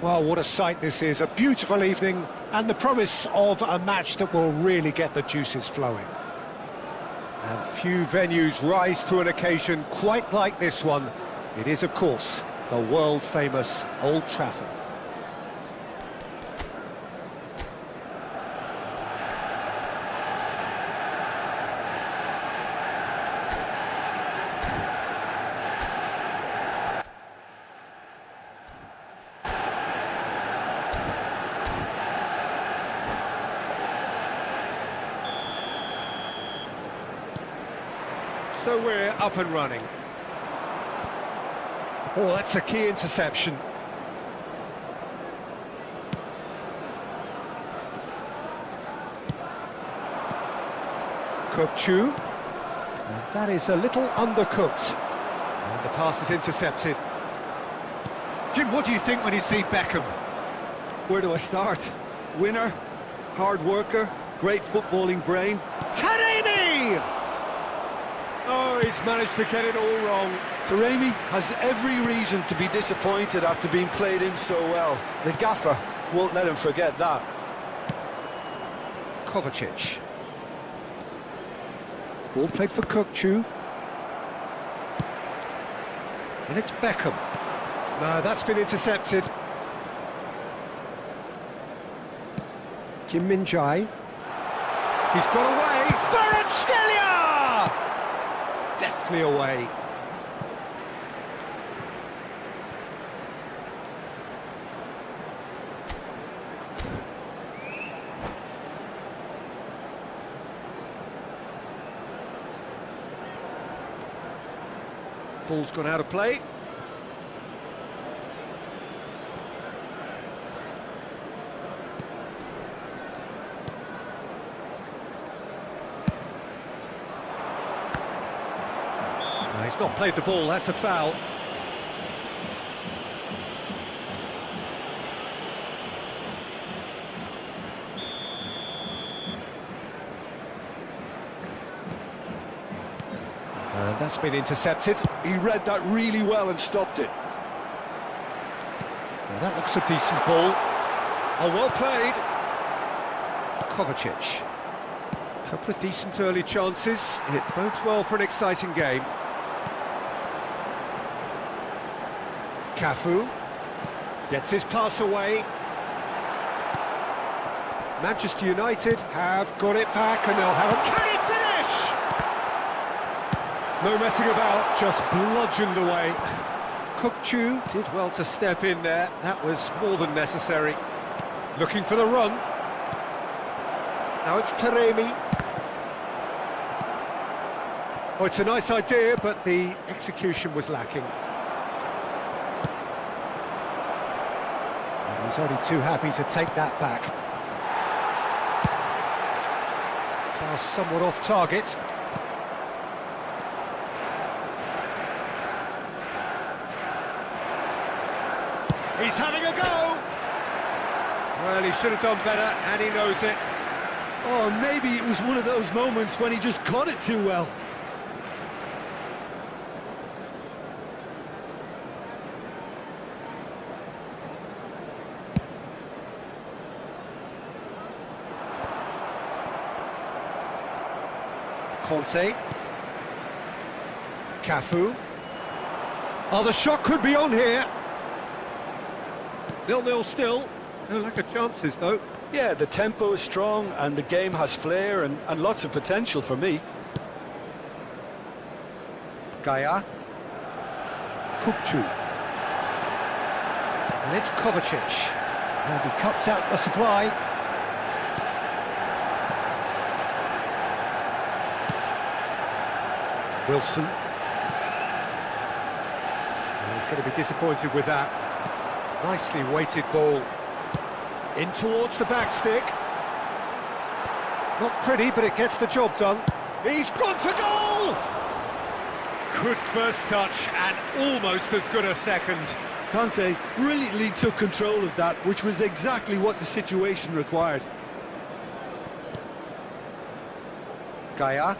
Well, what a sight this is. A beautiful evening and the promise of a match that will really get the juices flowing. And few venues rise to an occasion quite like this one. It is, of course, the world-famous Old Trafford. So we're up and running. Oh, that's a key interception. Kukçu. And that is a little undercooked. And the pass is intercepted. Jim, what do you think when you see Beckham? Where do I start? Winner, hard worker, great footballing brain. Taremi! Oh, he's managed to get it all wrong. Taremi has every reason to be disappointed after being played in so well. The gaffer won't let him forget that. Kovacic. Ball played for Kukçu. And it's Beckham. No, that's been intercepted. Kim Min-jae. He's got away. Kvaratskhelia! Deftly away. Ball's gone out of play. No, he's not played the ball, that's a foul. And that's been intercepted. He read that really well and stopped it. Now that looks a decent ball. Oh, well played. Kovacic. Couple of decent early chances. It bodes well for an exciting game. Cafu gets his pass away. Manchester United have got it back and they'll have a canny finish! No messing about, just bludgeoned away. Kukçu did well to step in there, that was more than necessary. Looking for the run. Now it's Taremi. Oh, it's a nice idea, but the execution was lacking. And he's only too happy to take that back. Pass somewhat off target. He's having a go! Well, he should have done better, and he knows it. Oh, maybe it was one of those moments when he just caught it too well. Conte. Cafu. Oh, the shot could be on here. 0-0 still. No lack of chances, though. Yeah, the tempo is strong and the game has flair and lots of potential for me. Gaia. Kukçu. And it's Kovacic. And he cuts out the supply. Wilson. And he's going to be disappointed with that. Nicely weighted ball. In towards the back stick. Not pretty, but it gets the job done. He's gone for goal! Good first touch and almost as good a second. Conte brilliantly took control of that, which was exactly what the situation required. Gaia.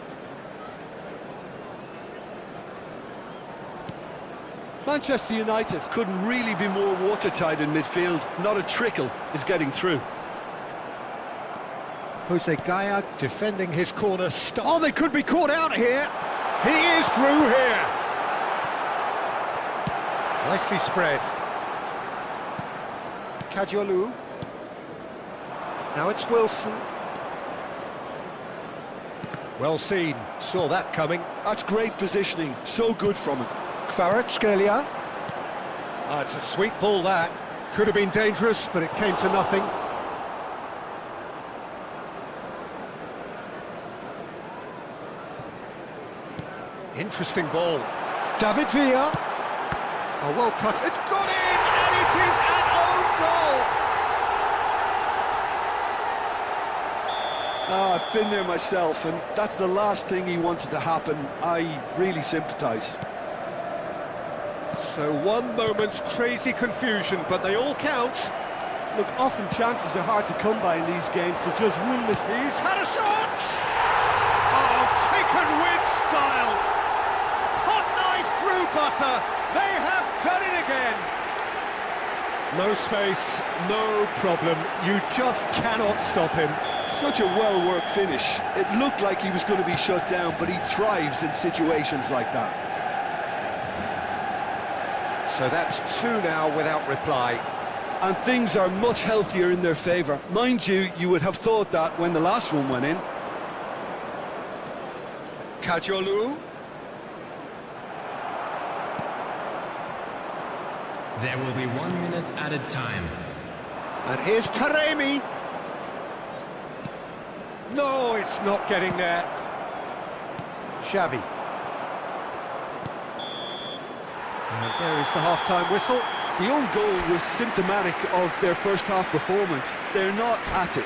Manchester United couldn't really be more watertight in midfield. Not a trickle is getting through. Jose Gaya defending his corner. Oh, they could be caught out here. He is through here. Nicely spread. Kajolu. Now it's Wilson. Well seen. Saw that coming. That's great positioning. So good from him. Kvaratskhelia. It's a sweet ball that. Could have been dangerous, but it came to nothing. Interesting ball. David Villa. Oh, well cut. It's gone in, and it is an own goal. Oh, I've been there myself, and that's the last thing he wanted to happen. I really sympathise. So one moment's crazy confusion, but they all count. Look, often chances are hard to come by in these games, so just one miss. He's had a shot! Oh, taken with style. Hot knife through butter. They have done it again. No space, no problem. You just cannot stop him. Such a well-worked finish. It looked like he was going to be shut down, but he thrives in situations like that. So that's two now without reply. And things are much healthier in their favour. Mind you, you would have thought that when the last one went in. Kajolu. There will be 1 minute added time. And here's Taremi. No, it's not getting there. Xavi. And there is the half-time whistle. The own goal was symptomatic of their first half performance. They're not at it.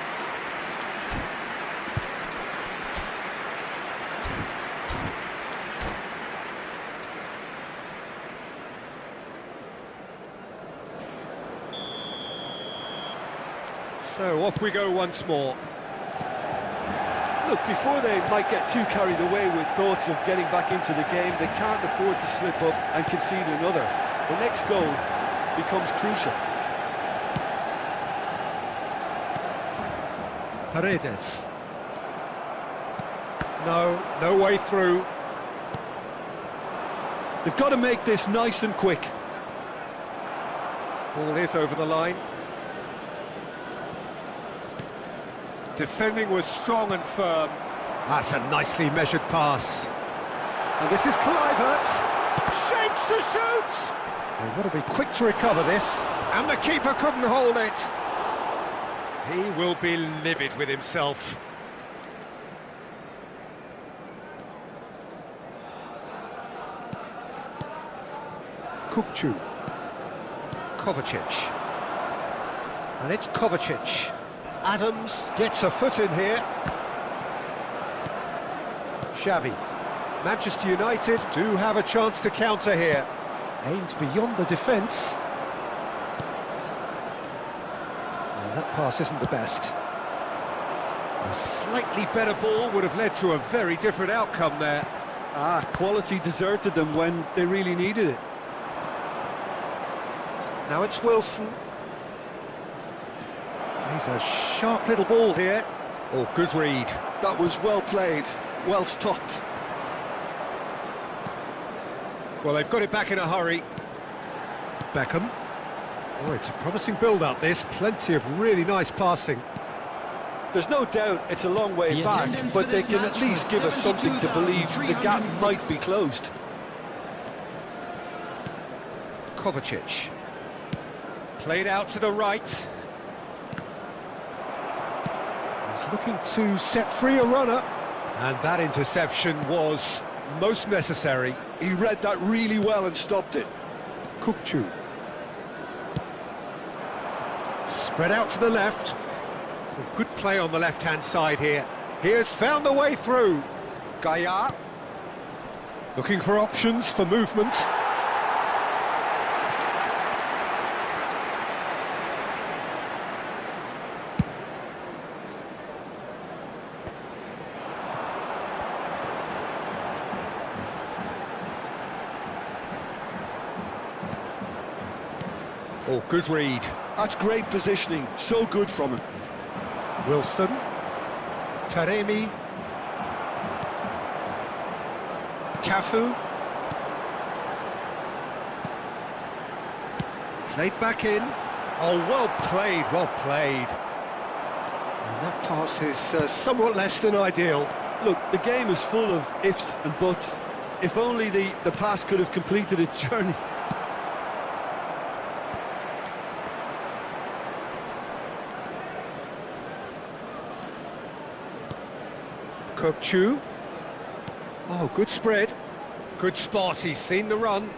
So off we go once more. Look, before they might get too carried away with thoughts of getting back into the game, they can't afford to slip up and concede another. The next goal becomes crucial. Paredes. No way through. They've got to make this nice and quick. Ball is over the line. Defending was strong and firm. That's a nicely measured pass. And this is Kluivert. Shapes to shoot! They've got to be quick to recover this. And the keeper couldn't hold it. He will be livid with himself. Kukçu. Kovacic. And it's Kovacic. Adams gets a foot in here. Xavi. Manchester United do have a chance to counter here. Aims beyond the defence. That pass isn't the best. A slightly better ball would have led to a very different outcome there. Quality deserted them when they really needed it. Now it's Wilson. He's a sharp little ball here. Oh, good read. That was well played, well stopped. Well, they've got it back in a hurry. Beckham. Oh, it's a promising build-up, this. Plenty of really nice passing. There's no doubt it's a long way back, but they can at least give us something to believe the gap might be closed. Kovacic. Played out to the right. He's looking to set free a runner. And that interception was most necessary. He read that really well and stopped it. Kukçu. Spread out to the left. So good play on the left-hand side here. He has found the way through. Gaya. Looking for options for movement. Oh, good read. That's great positioning, so good from him. Wilson. Taremi. Cafu. Played back in. Oh, well played, well played. And that pass is somewhat less than ideal. Look, the game is full of ifs and buts. If only the pass could have completed its journey. Chu. Oh, good spread. Good spot, he's seen the run.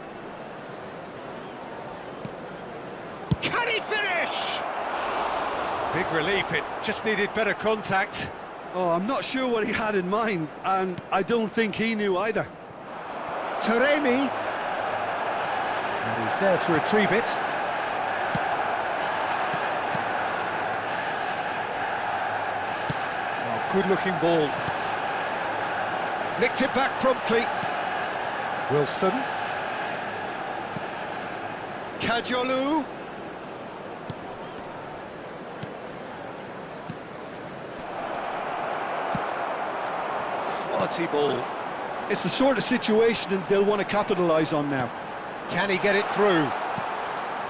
Can he finish? Big relief, it just needed better contact. Oh, I'm not sure what he had in mind, and I don't think he knew either. Taremi. And he's there to retrieve it. Oh, good-looking ball. Nicked it back promptly. Wilson. Kajolu. Quality ball. It's the sort of situation they'll want to capitalise on now. Can he get it through?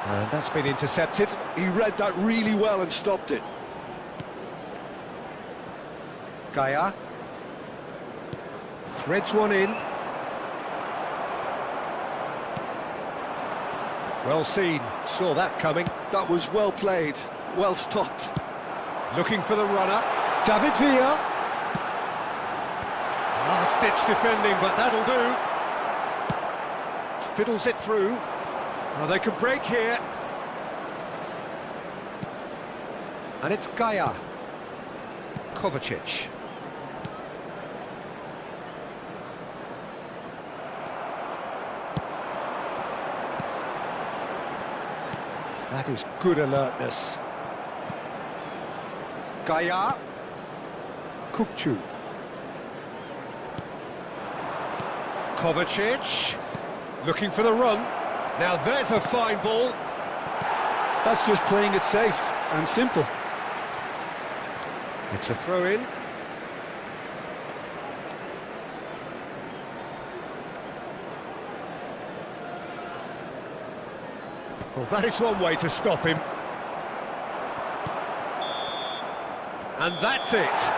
And that's been intercepted. He read that really well and stopped it. Gaia. Threads one in. Well seen, saw that coming. That was well played, well stopped. Looking for the runner. David Villa. Last-ditch defending, but that'll do. Fiddles it through. Oh, they could break here. And it's Gaia. Kovacic. That is good alertness. Gaia. Kukcu. Kovacic. Looking for the run. Now there's a fine ball. That's just playing it safe and simple. It's a throw-in. Well, that is one way to stop him. And that's it.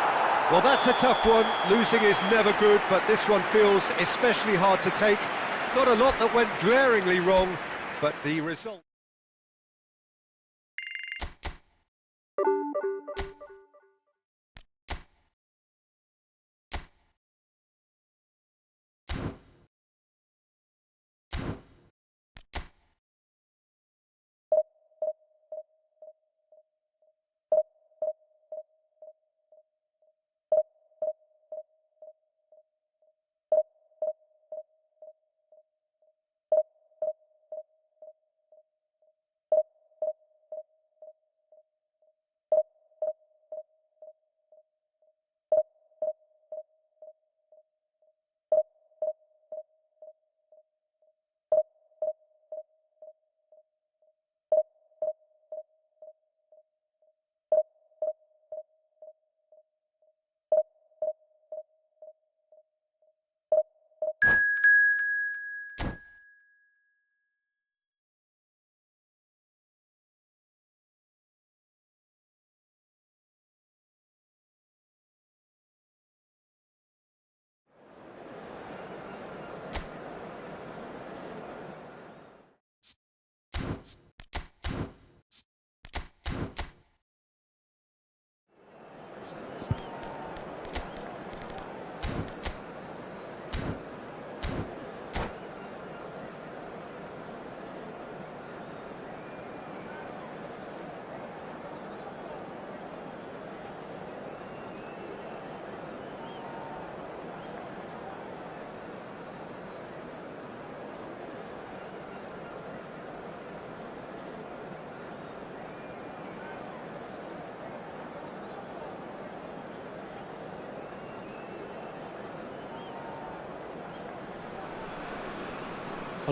Well, that's a tough one. Losing is never good, but this one feels especially hard to take. Not a lot that went glaringly wrong, but the result...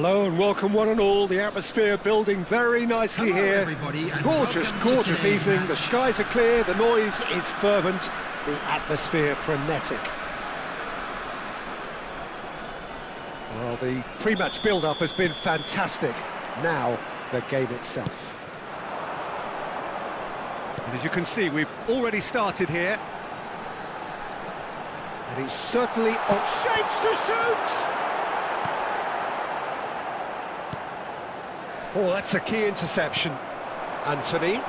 Hello and welcome one and all. The atmosphere building very nicely Hello, here. everybody, and Gorgeous, welcome to gorgeous today's evening. match. The skies are clear, the noise is fervent, the atmosphere frenetic. Well, the pre-match build-up has been fantastic. Now, the game itself. And as you can see, we've already started here. And he's certainly on shapes to shoot! Oh, that's a key interception. Anthony.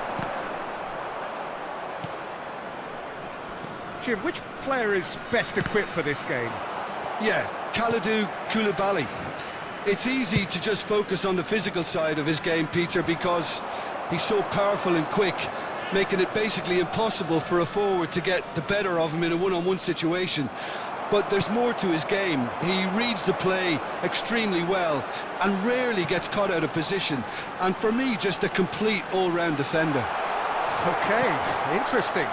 Jim, which player is best equipped for this game? Yeah, Kalidou Koulibaly. It's easy to just focus on the physical side of his game, Peter, because he's so powerful and quick, making it basically impossible for a forward to get the better of him in a one-on-one situation. But there's more to his game. He reads the play extremely well and rarely gets caught out of position. And for me, just a complete all-round defender. Okay, interesting.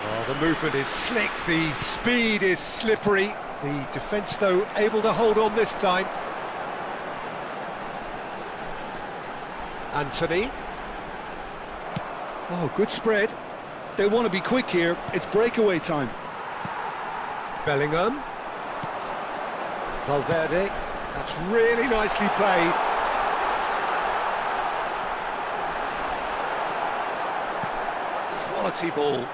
Well, the movement is slick, the speed is slippery. The defence, though, able to hold on this time. Anthony. Oh, good spread. They want to be quick here. It's breakaway time. Bellingham. Valverde. That's really nicely played. Quality ball.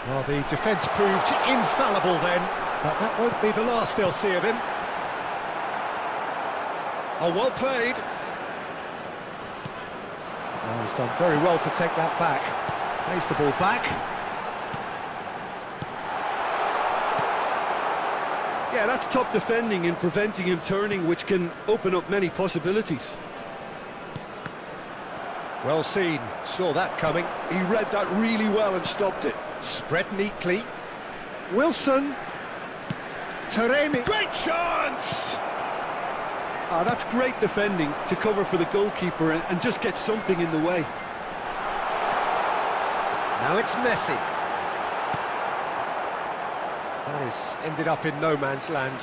Well, the defence proved infallible then, but that won't be the last they'll see of him. Oh, well played. Oh, he's done very well to take that back. Plays the ball back. Yeah, that's top defending and preventing him turning, which can open up many possibilities. Well seen, saw that coming. He read that really well and stopped it. Spread neatly. Wilson. Taremi. Great chance! Ah, that's great defending to cover for the goalkeeper and just get something in the way. Now it's Messi. That has ended up in no man's land.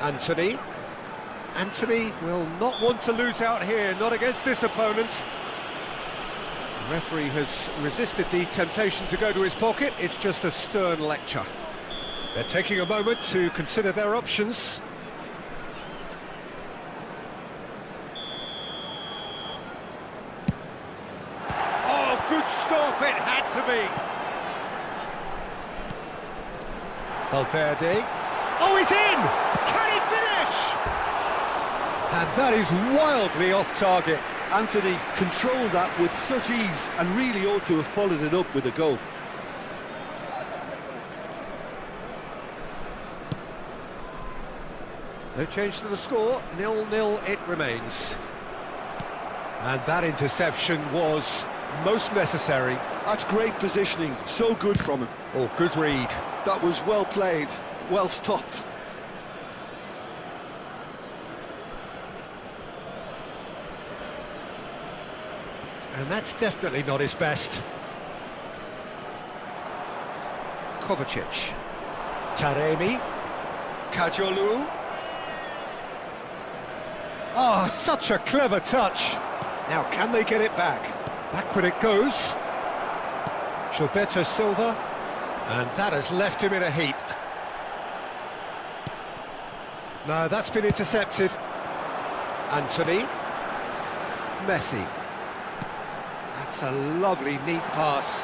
Anthony. Anthony will not want to lose out here, not against this opponent. The referee has resisted the temptation to go to his pocket. It's just a stern lecture. They're taking a moment to consider their options. Oh, good stop, it had to be. Valverde. Oh, he's in! Can he finish? And that is wildly off target. Anthony controlled that with such ease and really ought to have followed it up with a goal. No change to the score, 0-0 it remains. And that interception was most necessary. That's great positioning, so good from him. Oh, good read. That was well played, well stopped. And that's definitely not his best. Kovacic. Taremi. Kajolu. Oh, such a clever touch. Now, can they get it back? Backward it goes. Gilberto Silva. And that has left him in a heap. No, that's been intercepted. Anthony. Messi. That's a lovely, neat pass.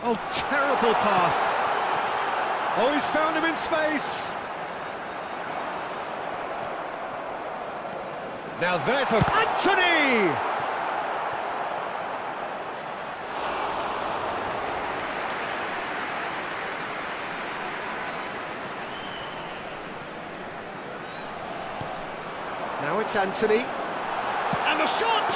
Oh, terrible pass. Oh, he's found him in space. Now there's a... Anthony! Now it's Anthony. And the shot!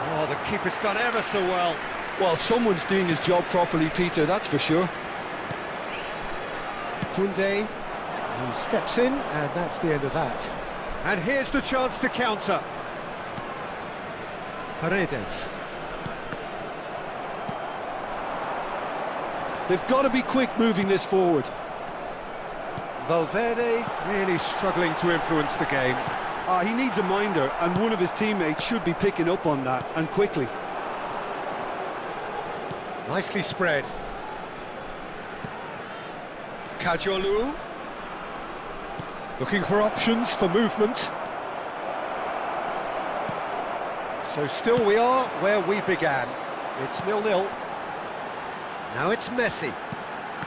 Oh, the keeper's done ever so well. Well, someone's doing his job properly, Peter, that's for sure. Koundé, he steps in, and that's the end of that. And here's the chance to counter. Paredes. They've got to be quick moving this forward. Valverde really struggling to influence the game. He needs a minder, and one of his teammates should be picking up on that, and quickly. Nicely spread. Kajolu. Looking for options for movement. So still we are where we began. It's 0-0. Now it's Messi.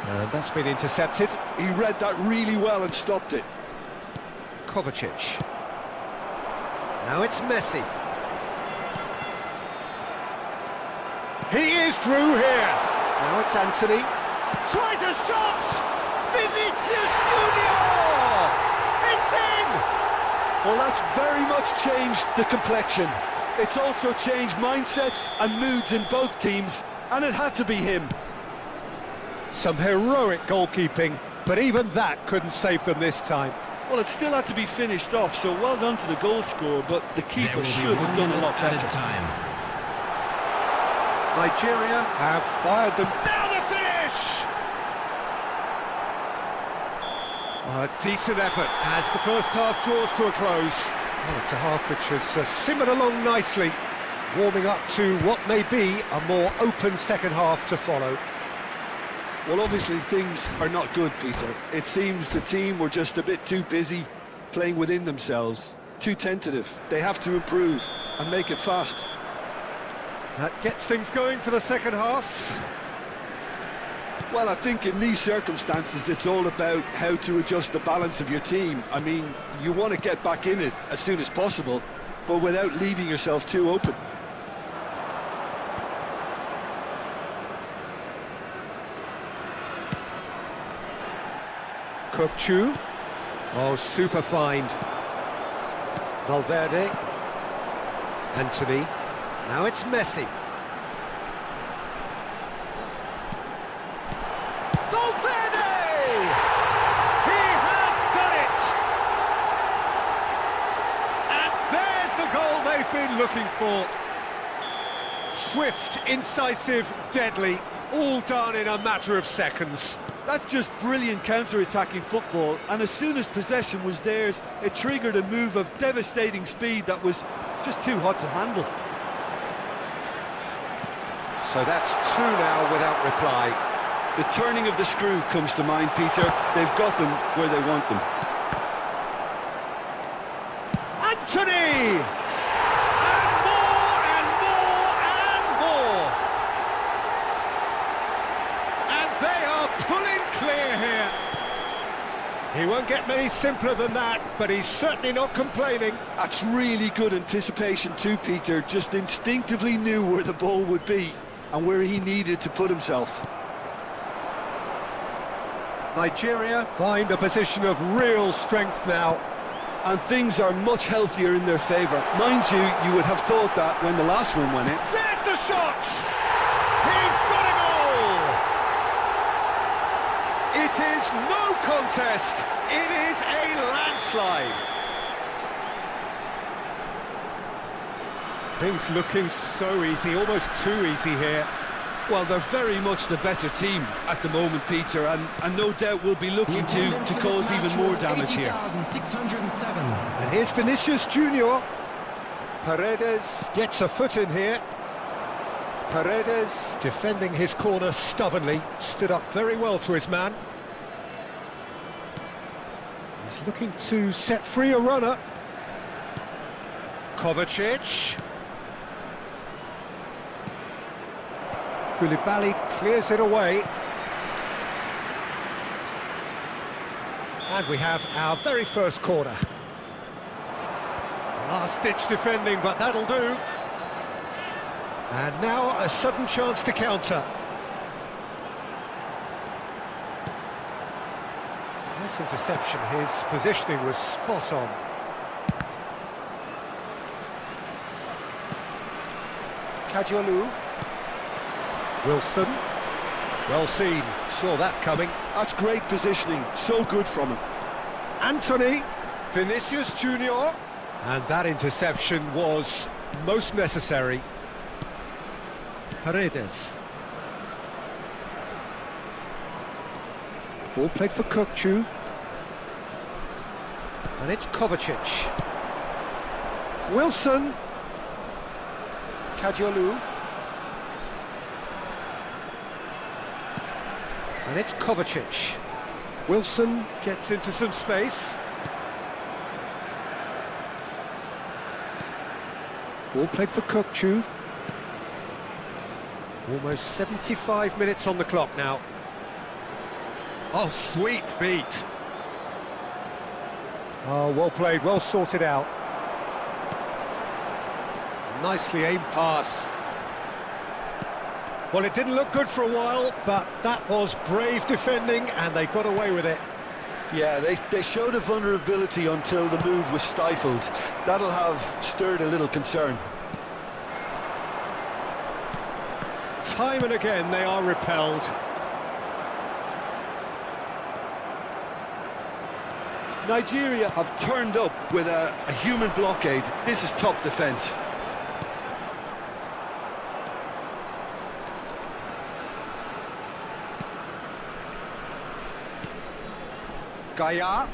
And that's been intercepted. He read that really well and stopped it. Kovacic. Now it's Messi. He is through here. Now it's Anthony. Tries a shot! Vinicius Junior! It's in! Well, that's very much changed the complexion. It's also changed mindsets and moods in both teams, and it had to be him. Some heroic goalkeeping, but even that couldn't save them this time. Well, it still had to be finished off, so well done to the goal scorer, but the keeper should have done a lot better. Time. Nigeria have fired them. Now the finish! A decent effort as the first half draws to a close. Well, it's a half which has simmered along nicely, warming up to what may be a more open second half to follow. Well, obviously things are not good, Peter. It seems the team were just a bit too busy playing within themselves, too tentative. They have to improve and make it fast. That gets things going for the second half. Well, I think in these circumstances it's all about how to adjust the balance of your team. I mean, you want to get back in it as soon as possible, but without leaving yourself too open. Kukçu. Oh, super find. Valverde. Anthony. Now it's Messi. Valverde! He has done it! And there's the goal they've been looking for. Swift, incisive, deadly, all done in a matter of seconds. That's just brilliant counter-attacking football, and as soon as possession was theirs, it triggered a move of devastating speed that was just too hot to handle. So that's two now without reply. The turning of the screw comes to mind, Peter. They've got them where they want them. Anthony! And more and more and more! And they are pulling clear here. He won't get many simpler than that, but he's certainly not complaining. That's really good anticipation too, Peter. Just instinctively knew where the ball would be and where he needed to put himself. Nigeria find a position of real strength now. And things are much healthier in their favour. Mind you, you would have thought that when the last one went in. There's the shot! He's got a goal! It is no contest. It is a landslide. Things looking so easy, almost too easy here. Well, they're very much the better team at the moment, Peter, and no doubt will be looking to cause even more damage here. And here's Vinicius Junior. Paredes gets a foot in here. Paredes defending his corner stubbornly, stood up very well to his man. He's looking to set free a runner. Kovacic. Koulibaly clears it away. And we have our very first corner. Last-ditch defending, but that'll do. And now a sudden chance to counter. Nice interception, his positioning was spot on. Kajolu. Wilson. Well seen, saw that coming. That's great positioning, so good from him. Anthony. Vinicius Junior. And that interception was most necessary. Paredes. Ball played for Kukçu. And it's Kovacic. Wilson. Kadiolu. And it's Kovacic. Wilson gets into some space. Ball played for Kukçu. Almost 75 minutes on the clock now. Oh, sweet feet. Oh, well played, well sorted out. Nicely aimed pass. Well, it didn't look good for a while, but that was brave defending, and they got away with it. Yeah, they showed a vulnerability until the move was stifled. That'll have stirred a little concern. Time and again, they are repelled. Nigeria have turned up with a human blockade. This is top defence. Gaia.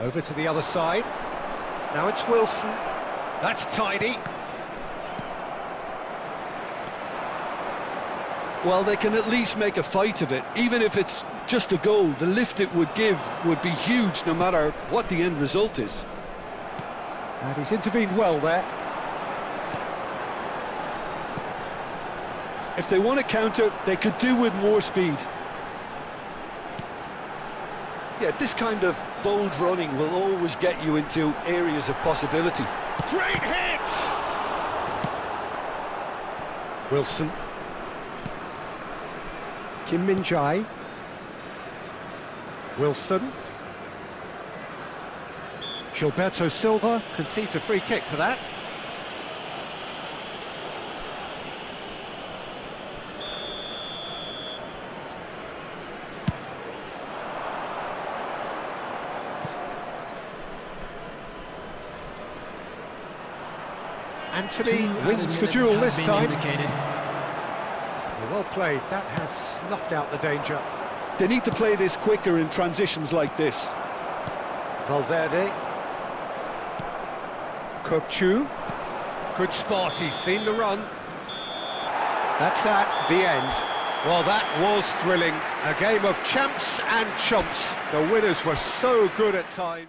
Over to the other side. Now it's Wilson. That's tidy. Well, they can at least make a fight of it. Even if it's just a goal, the lift it would give would be huge no matter what the end result is. And he's intervened well there. If they want to counter, they could do with more speed. Yeah, this kind of bold running will always get you into areas of possibility. Great hit! Wilson. Kim Min-jae. Wilson. Gilberto Silva concedes a free kick for that. Anthony wins the duel this time. Well played, that has snuffed out the danger. They need to play this quicker in transitions like this. Valverde. Kukçu. Good spot, he's seen the run. That's that, the end. Well, that was thrilling. A game of champs and chumps. The winners were so good at times.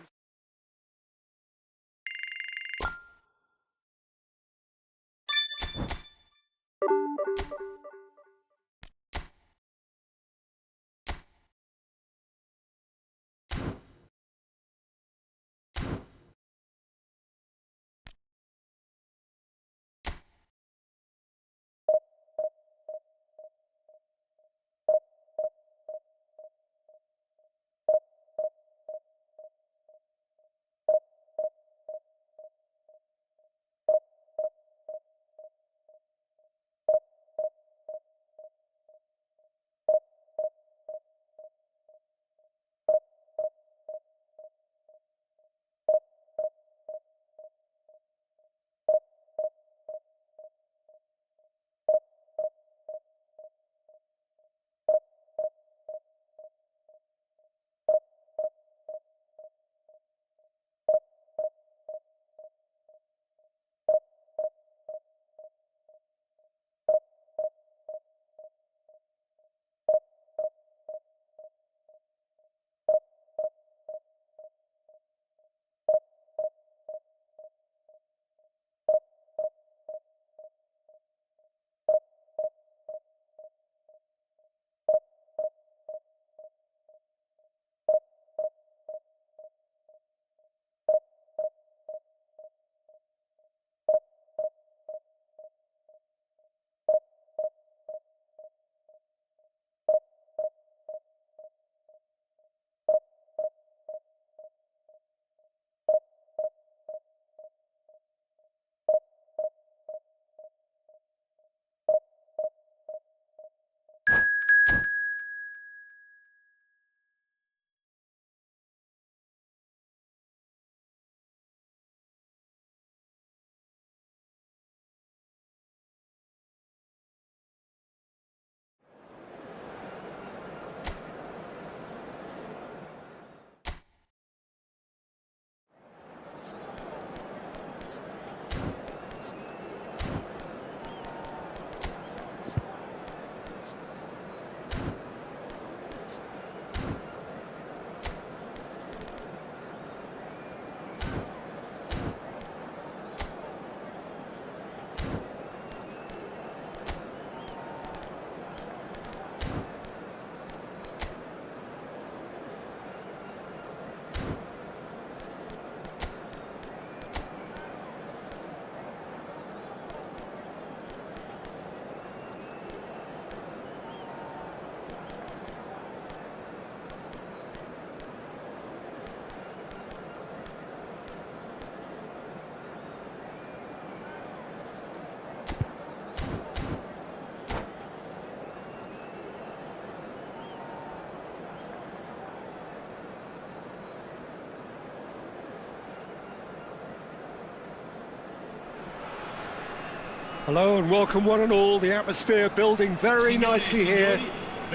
Hello and welcome one and all. The atmosphere building very nicely here.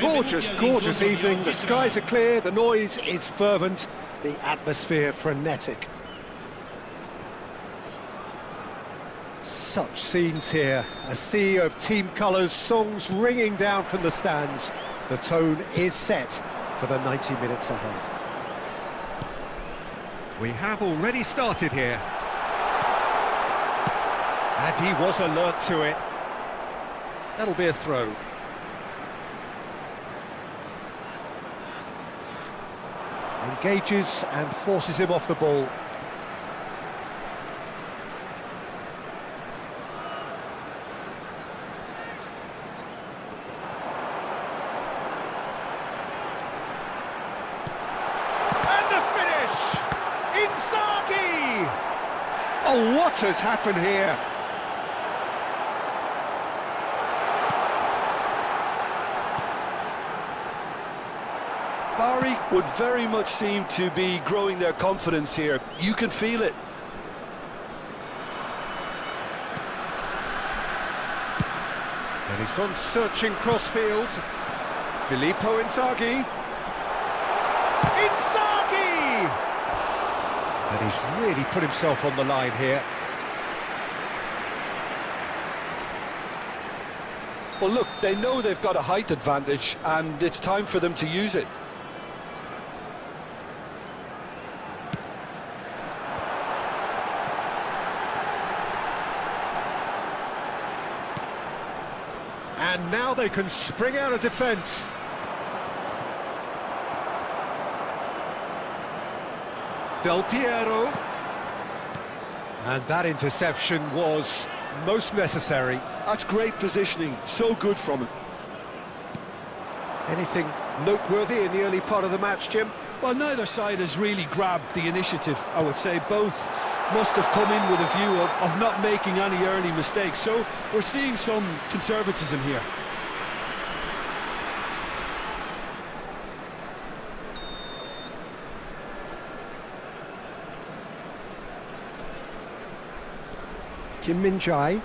Gorgeous, gorgeous evening. The skies are clear, the noise is fervent, the atmosphere frenetic. Such scenes here. A sea of team colours, songs ringing down from the stands. The tone is set for the 90 minutes ahead. We have already started here. And he was alert to it. That'll be a throw. Engages and forces him off the ball. And the finish! Inzaghi! Oh, what has happened here? Bari would very much seem to be growing their confidence here. You can feel it. And he's gone searching crossfield. Filippo Inzaghi. Inzaghi! And he's really put himself on the line here. Well, look, they know they've got a height advantage, and it's time for them to use it. And now they can spring out of defence. Del Piero. And that interception was most necessary. That's great positioning, so good from him. Anything noteworthy in the early part of the match, Jim? Well, neither side has really grabbed the initiative, I would say. Both must have come in with a view of not making any early mistakes, so we're seeing some conservatism here. Kim Min-jae.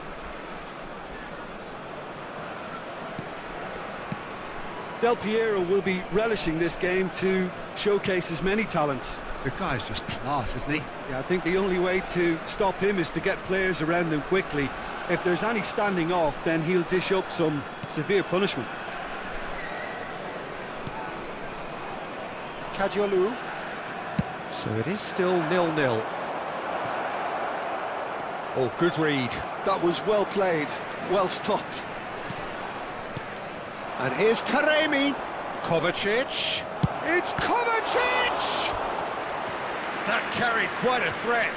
Del Piero will be relishing this game to showcase his many talents. The guy's just class, isn't he? Yeah, I think the only way to stop him is to get players around him quickly. If there's any standing off, then he'll dish up some severe punishment. Kadiolu. So it is still 0-0. Oh, good read. That was well played, well stopped. And here's Taremi. Kovacic. It's Kovacic! That carried quite a threat.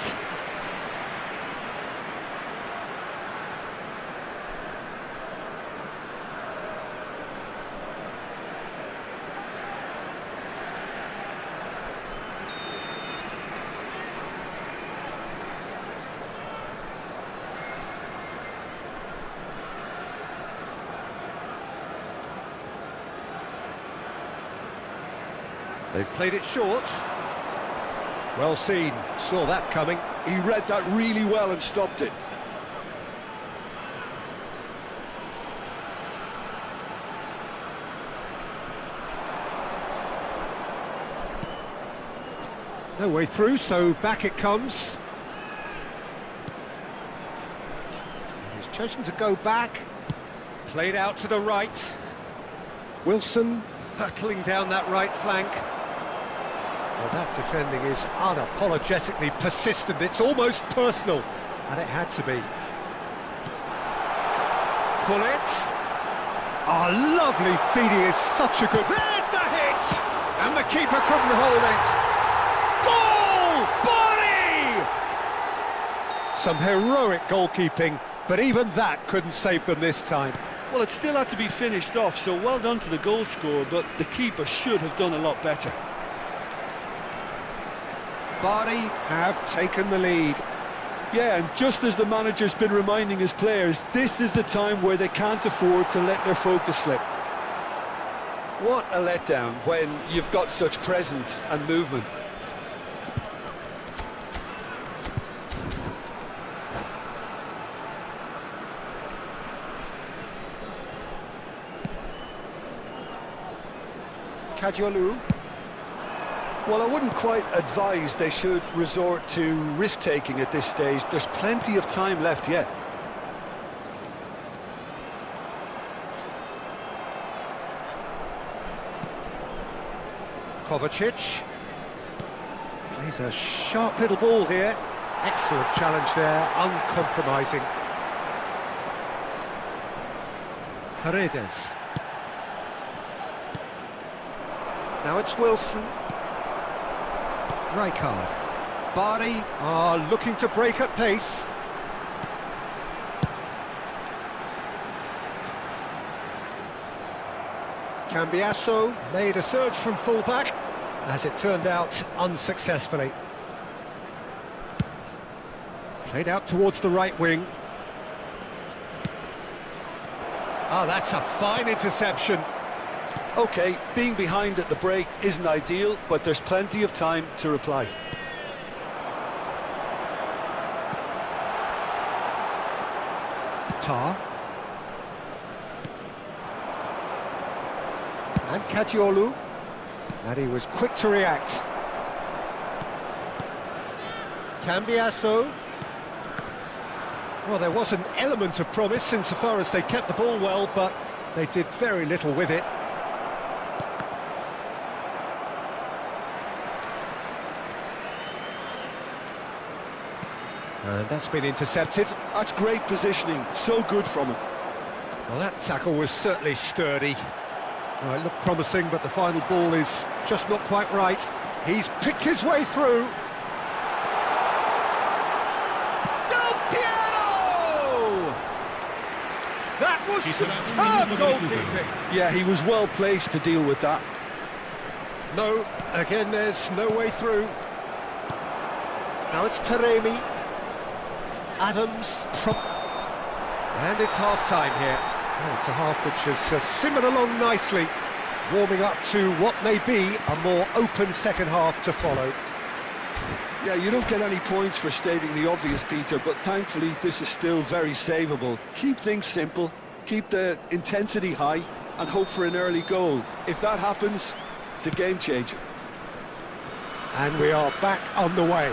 They've played it short. Well seen, saw that coming. He read that really well and stopped it. No way through, so back it comes. And he's chosen to go back. Played out to the right. Wilson hurtling down that right flank. Well, that defending is unapologetically persistent. It's almost personal, and it had to be. Pullet. Oh, lovely feeding is such a good... There's the hit! And the keeper couldn't hold it. Goal! Bari! Some heroic goalkeeping, but even that couldn't save them this time. Well, it still had to be finished off, so well done to the goal scorer, but the keeper should have done a lot better. Bari have taken the lead. Yeah, and just as the manager's been reminding his players, this is the time where they can't afford to let their focus slip. What a letdown when you've got such presence and movement. Kadiolu. Well, I wouldn't quite advise they should resort to risk-taking at this stage. There's plenty of time left yet. Kovacic. Plays a sharp little ball here. Excellent challenge there, uncompromising. Paredes. Now it's Wilson. Rijkaard. Bari are looking to break at pace. Cambiasso made a surge from fullback, as it turned out unsuccessfully. Played out towards the right wing. Oh, that's a fine interception. OK, being behind at the break isn't ideal, but there's plenty of time to reply. Tar. And Kadiolu. And he was quick to react. Cambiasso. Well, there was an element of promise insofar as they kept the ball well, but they did very little with it. And that's been intercepted. That's great positioning, so good from him. Well, that tackle was certainly sturdy. Well, it looked promising, but the final ball is just not quite right. He's picked his way through. Del Piero! That was superb goalkeeping. Yeah, he was well placed to deal with that. No, again, there's no way through. Now it's Taremi. Adams. And it's half-time here. Well, it's a half which has simmered along nicely, warming up to what may be a more open second half to follow. Yeah, you don't get any points for stating the obvious, Peter, but thankfully this is still very savable. Keep things simple, keep the intensity high, and hope for an early goal. If that happens, it's a game changer. And we are back on the way.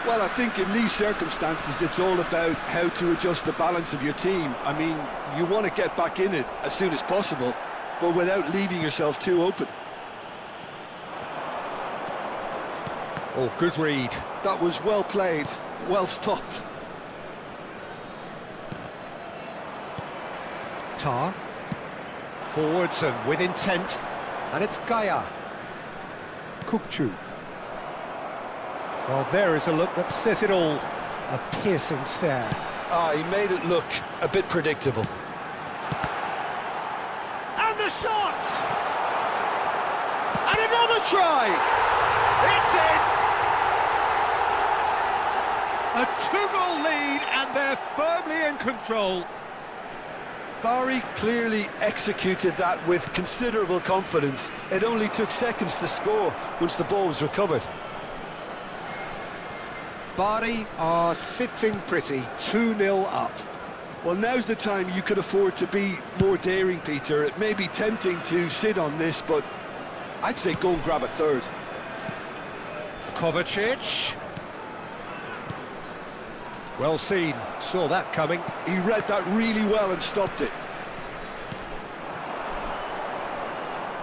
Well, I think in these circumstances, it's all about how to adjust the balance of your team. I mean, you want to get back in it as soon as possible, but without leaving yourself too open. Oh, good read. That was well played, well stopped. Tar. Forwards and with intent. And it's Gaia. Kukcu. Well, there is a look that says it all. A piercing stare. Ah, he made it look a bit predictable. And the shot! And another try! It's in! A 2-goal lead, and they're firmly in control. Bari clearly executed that with considerable confidence. It only took seconds to score once the ball was recovered. Bari are sitting pretty, 2-0 up. Well, now's the time you could afford to be more daring, Peter. It may be tempting to sit on this, but I'd say go and grab a third. Kovacic. Well seen, saw that coming. He read that really well and stopped it.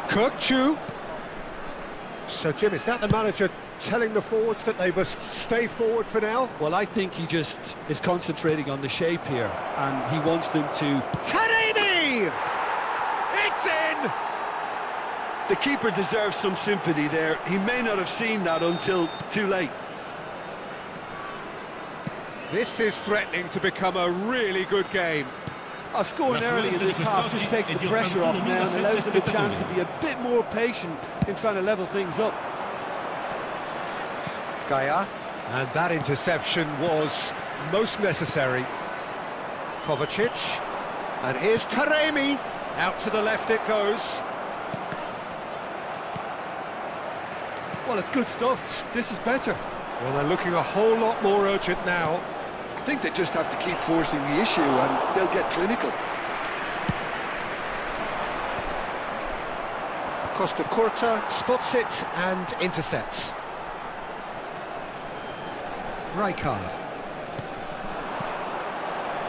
Kukcu. So, Jim, is that the manager telling the forwards that they must stay forward for now? Well, I think he just is concentrating on the shape here, and he wants them to... Taremi! It's in! The keeper deserves some sympathy there. He may not have seen that until too late. This is threatening to become a really good game. Scoring early in this half just takes the pressure off now and allows them a chance to be a bit more patient in trying to level things up. Gaia, and that interception was most necessary. Kovacic, and here's Taremi. Out to the left it goes. Well, it's good stuff. This is better. Well, they're looking a whole lot more urgent now. I think they just have to keep forcing the issue and they'll get clinical. Costa Curta spots it and intercepts. Rijkaard.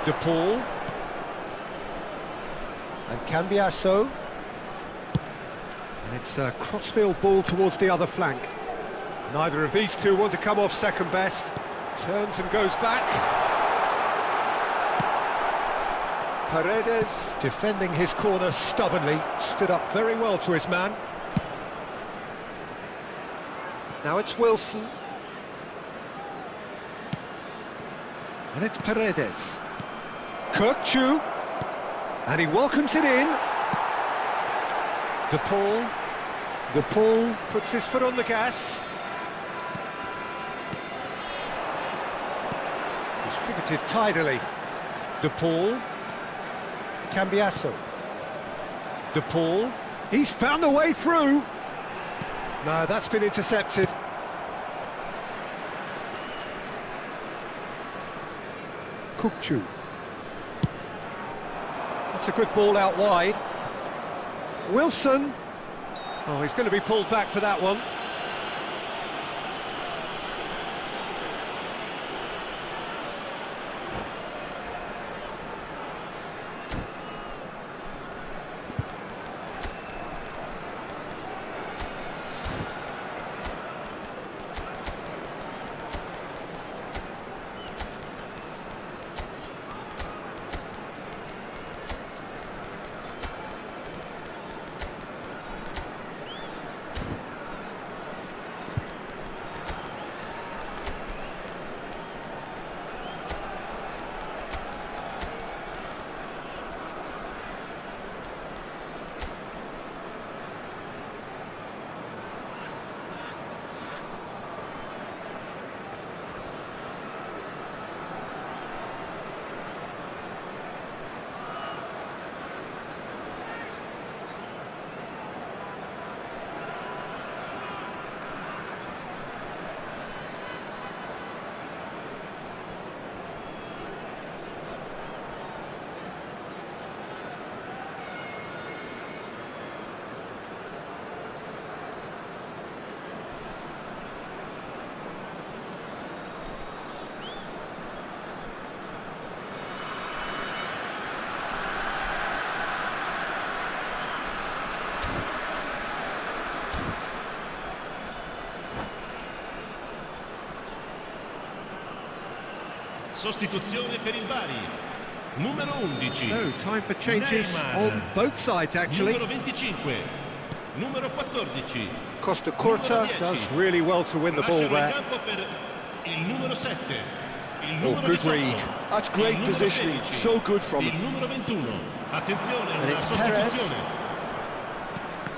De Paul. And Cambiasso. And it's a crossfield ball towards the other flank. Neither of these two want to come off second best. Turns and goes back. Paredes, defending his corner stubbornly, stood up very well to his man. Now it's Wilson. And it's Paredes. Kirkchu. And he welcomes it in. De Paul. De Paul puts his foot on the gas. Distributed tidily. De Paul. Cambiasso. De Paul. He's found a way through. No, that's been intercepted. Kirkchu. That's a good ball out wide. Wilson. Oh, he's going to be pulled back for that one. Sostituzione per il Bari. Numero 11. So, time for changes on both sides, actually. Numero 25. Numero 14. Costa Curta does really well to win the ball there. Il numero 7. Oh, good read. That's great positioning, so good from him. Il numero 21. Attenzione, And it's Perez.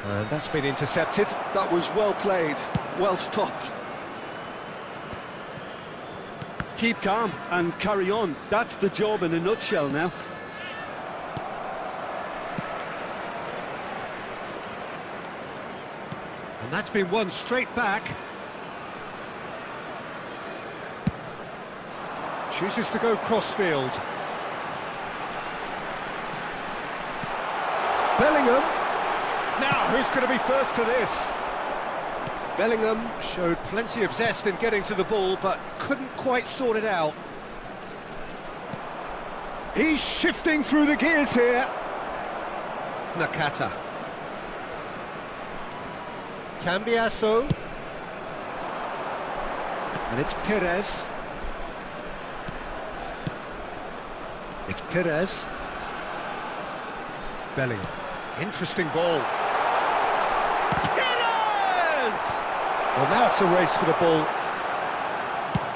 And that's been intercepted. That was well played, well stopped. Keep calm and carry on. That's the job in a nutshell now. And that's been won straight back. Chooses to go crossfield. Bellingham. Now, who's going to be first to this? Bellingham showed plenty of zest in getting to the ball, but couldn't quite sort it out. He's shifting through the gears here. Nakata. Cambiasso. And it's Perez. It's Perez. Bellingham. Interesting ball. Well, now it's a race for the ball.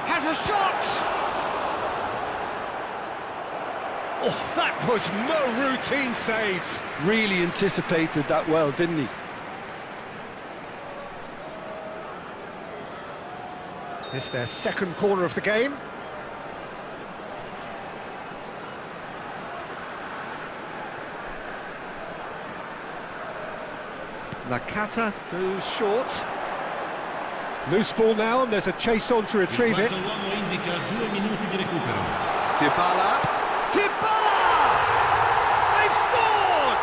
Has a shot! Oh, that was no routine save. Really anticipated that well, didn't he? This is their second corner of the game. Nakata goes short. Loose ball now, and there's a chase on to retrieve it. L'uomo indica 2 minuti di recupero. Dybala! Dybala! They've scored!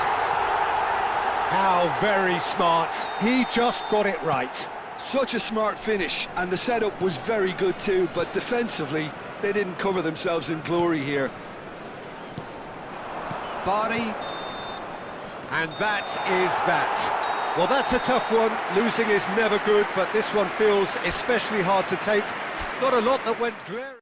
How very smart. He just got it right. Such a smart finish, and the setup was very good too, but defensively, they didn't cover themselves in glory here. Barney. And that is that. Well, that's a tough one. Losing is never good, but this one feels especially hard to take. Not a lot that went glaring.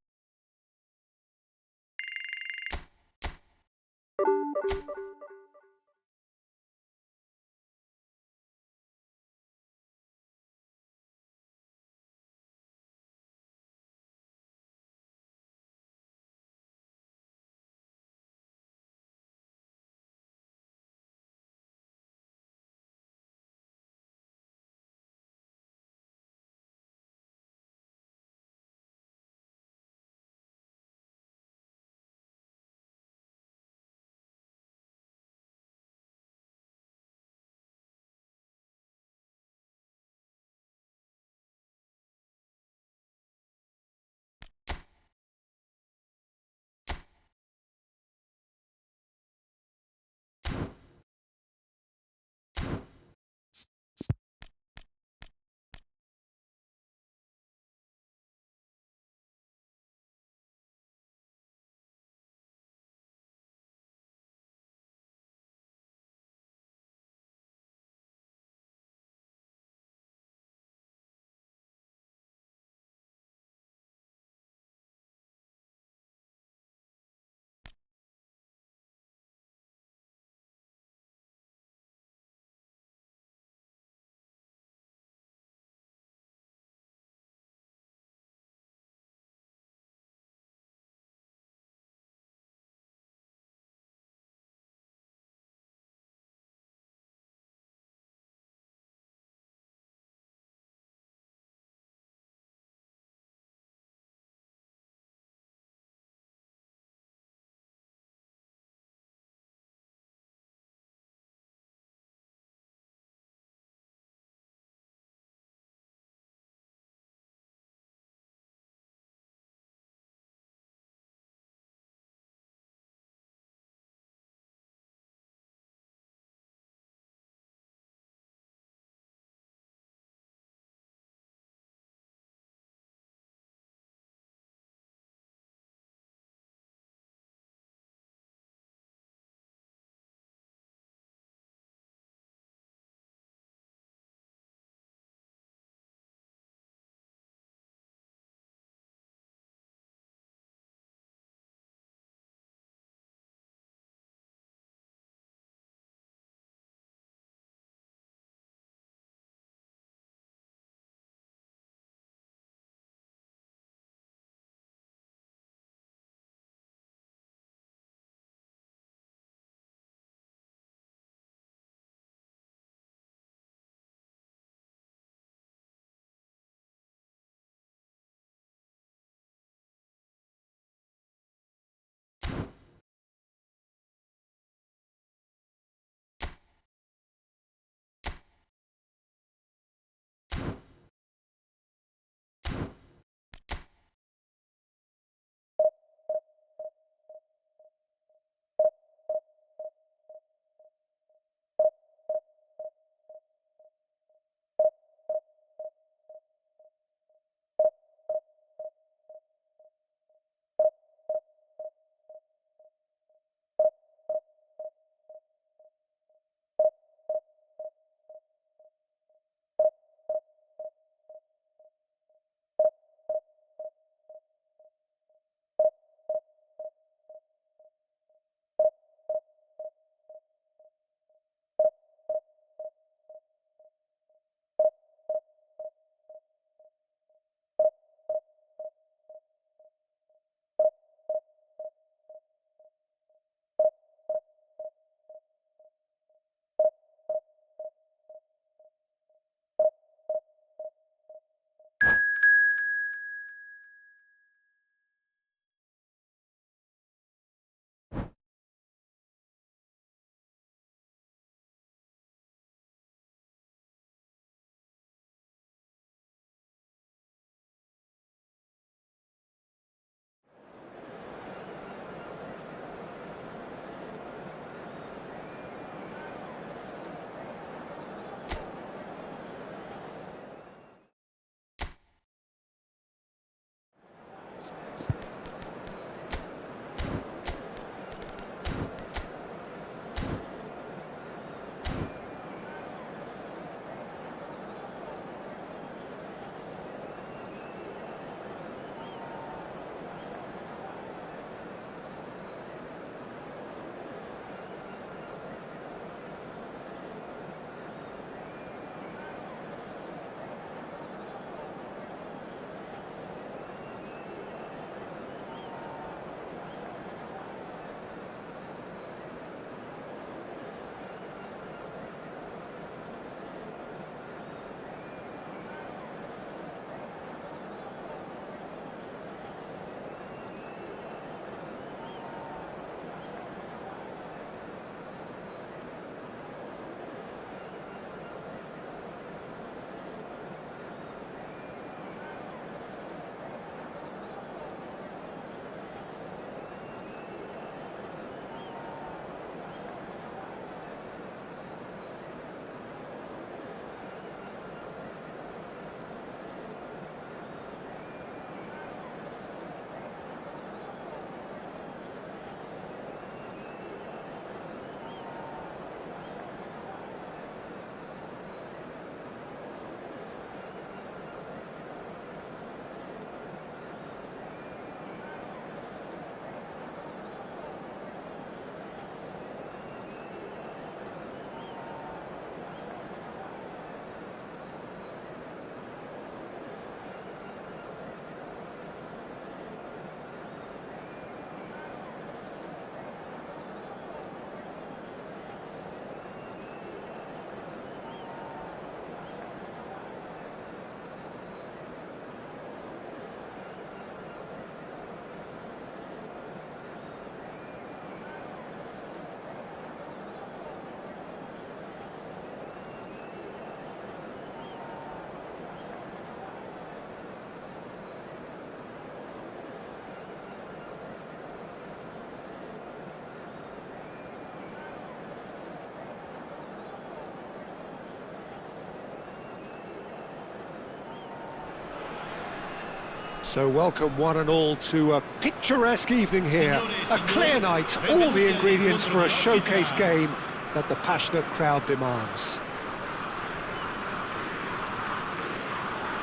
So welcome one and all to a picturesque evening here, a clear night, all the ingredients for a showcase game that the passionate crowd demands.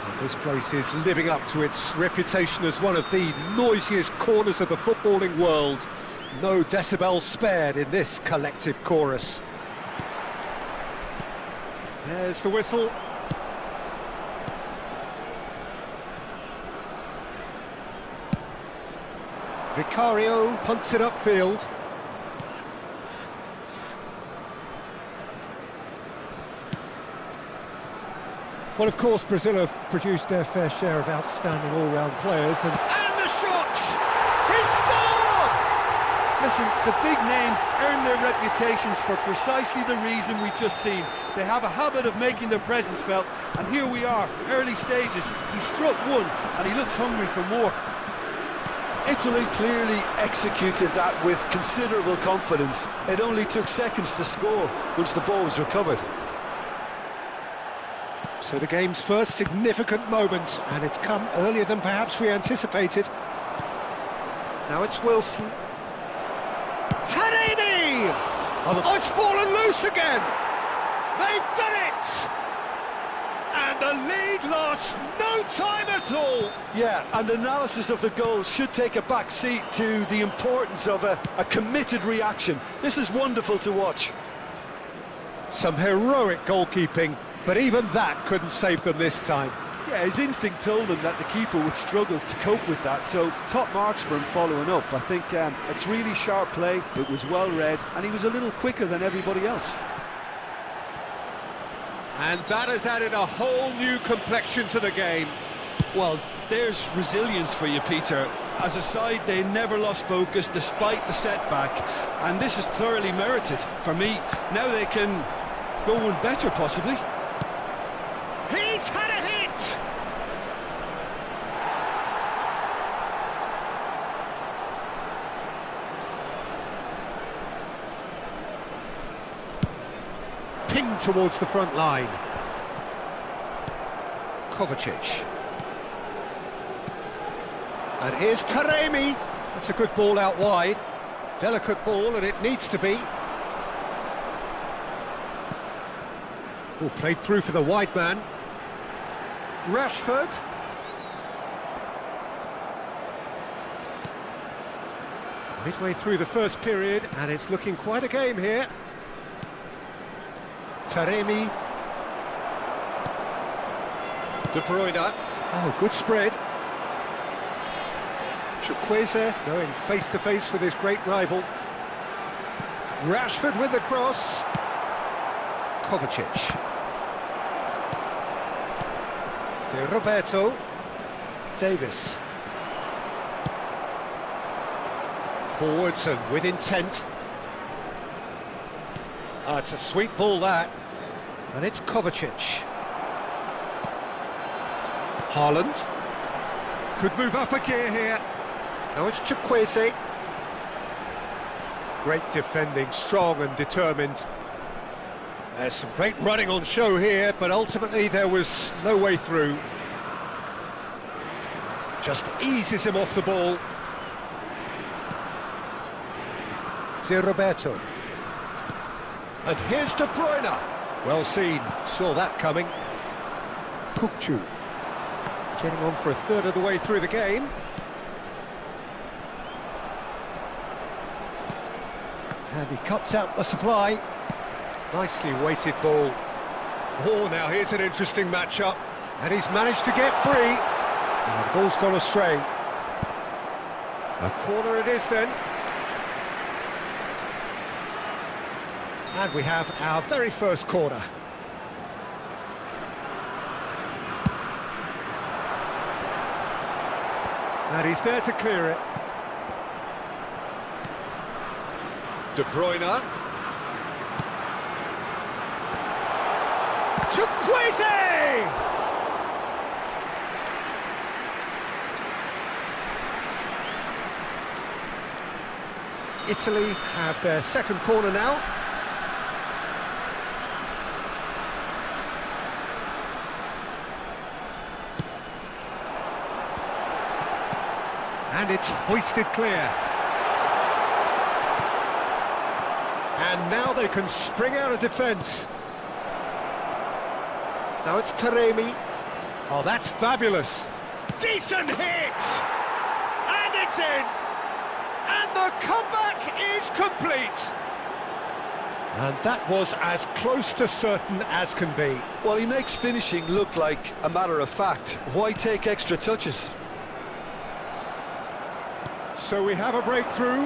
And this place is living up to its reputation as one of the noisiest corners of the footballing world. No decibels spared in this collective chorus. There's the whistle. Vicario punts it upfield. Well, of course, Brazil have produced their fair share of outstanding all-round players. And the shot! He scored! Listen, the big names earn their reputations for precisely the reason we've just seen. They have a habit of making their presence felt, and here we are, early stages. He struck one, and he looks hungry for more. Italy clearly executed that with considerable confidence. It only took seconds to score once the ball was recovered. So the game's first significant moment, and it's come earlier than perhaps we anticipated. Now it's Wilson. Taremi! Oh, it's fallen loose again! They've done it! And the lead lost no time at all! Yeah, and analysis of the goal should take a back seat to the importance of a committed reaction. This is wonderful to watch. Some heroic goalkeeping, but even that couldn't save them this time. Yeah, his instinct told him that the keeper would struggle to cope with that, so top marks for him following up. I think it's really sharp play, it was well read, and he was a little quicker than everybody else. And that has added a whole new complexion to the game. Well, there's resilience for you, Peter. As a side, they never lost focus despite the setback, and this is thoroughly merited. For me, now they can go one better, possibly. He's had a hit! Pinged towards the front line. Kovacic. And here's Taremi. That's a good ball out wide. Delicate ball, and it needs to be. Oh, played through for the wide man. Rashford. Midway through the first period, and it's looking quite a game here. Taremi. De Bruyne. Oh, good spread. Chukwueze going face-to-face with his great rival. Rashford with the cross. Kovacic. De Roberto. Davis. Forwards and with intent. Oh, it's a sweet ball that. And it's Kovacic. Haaland. Could move up a gear here. Now it's Chukwueze. Great defending, strong and determined. There's some great running on show here, but ultimately there was no way through. Just eases him off the ball. Roberto. And here's De Bruyne. Well seen, saw that coming. Kukçu. Getting on for a third of the way through the game. And he cuts out the supply. Nicely weighted ball. Oh, now here's an interesting matchup. And he's managed to get free. And the ball's gone astray. A corner it is then. And we have our very first corner. And he's there to clear it. De Bruyne. Chukwueze! Italy have their second corner now. And it's hoisted clear. And now they can spring out of defence. Now it's Taremi. Oh, that's fabulous. Decent hit! And it's in! And the comeback is complete! And that was as close to certain as can be. Well, he makes finishing look like a matter of fact. Why take extra touches? So we have a breakthrough.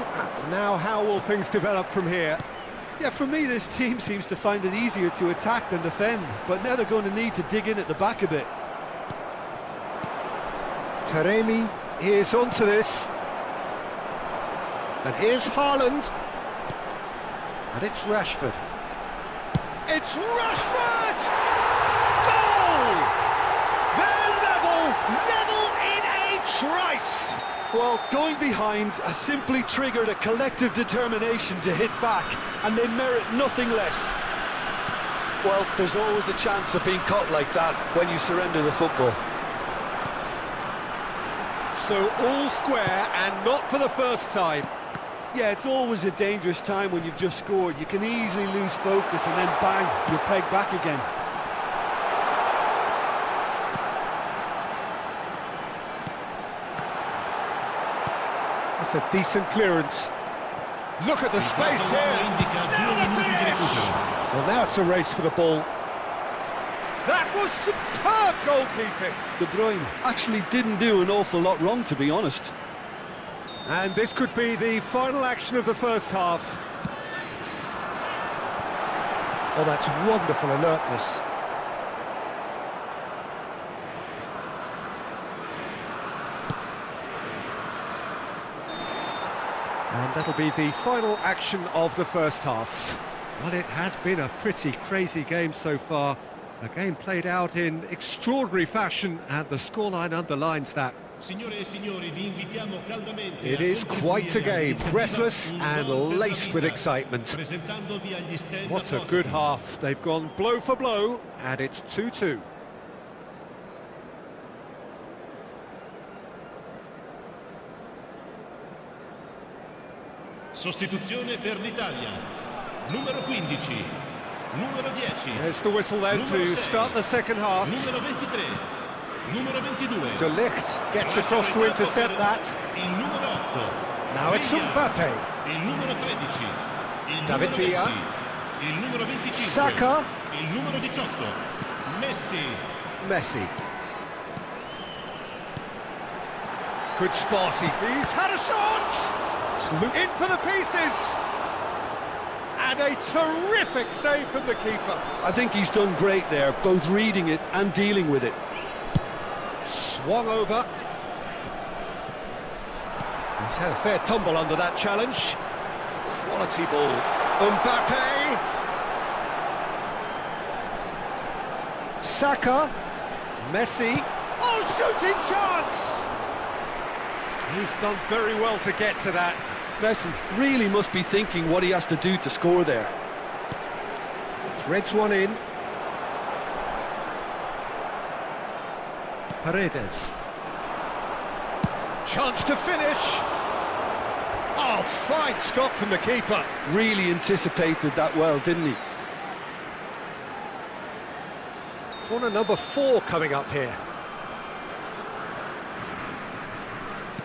Now how will things develop from here? Yeah, for me, this team seems to find it easier to attack than defend, but now they're going to need to dig in at the back a bit. Taremi is onto this. And here's Haaland. And it's Rashford. It's Rashford! Goal! They're level in a trice! Well, going behind has simply triggered a collective determination to hit back, and they merit nothing less. Well, there's always a chance of being caught like that when you surrender the football. So all square, and not for the first time. Yeah, it's always a dangerous time when you've just scored. You can easily lose focus and then bang, you're pegged back again. That's a decent clearance. Look at the space here. Now the finish! Well, now it's a race for the ball. That was superb goalkeeping. De Bruyne actually didn't do an awful lot wrong, to be honest. And this could be the final action of the first half. Oh, that's wonderful alertness. And that'll be the final action of the first half. Well, it has been a pretty crazy game so far. A game played out in extraordinary fashion, and the scoreline underlines that. It is quite a game, breathless and laced with excitement. What a good half. They've gone blow for blow, and it's 2-2. Sostituzione per l'Italia. Numero 15. Numero 10. There's the whistle then to start the second half. Numero 23. Numero 22. De Ligt gets across to intercept that. Il numero 8. Now it's Villa. Mbappe. Il numero 13. Il David numero Villa. 20. Il numero 25. Saka. Il numero 18. Messi. Messi. Good spot. He's had a shot! In for the pieces! And a terrific save from the keeper. I think he's done great there, both reading it and dealing with it. Swung over. He's had a fair tumble under that challenge. Quality ball. Mbappe. Saka. Messi. Oh, shooting chance! He's done very well to get to that. Messi really must be thinking what he has to do to score there. Threads one in. Paredes. Chance to finish. Oh, fine stop from the keeper. Really anticipated that well, didn't he? Corner number 4 coming up here.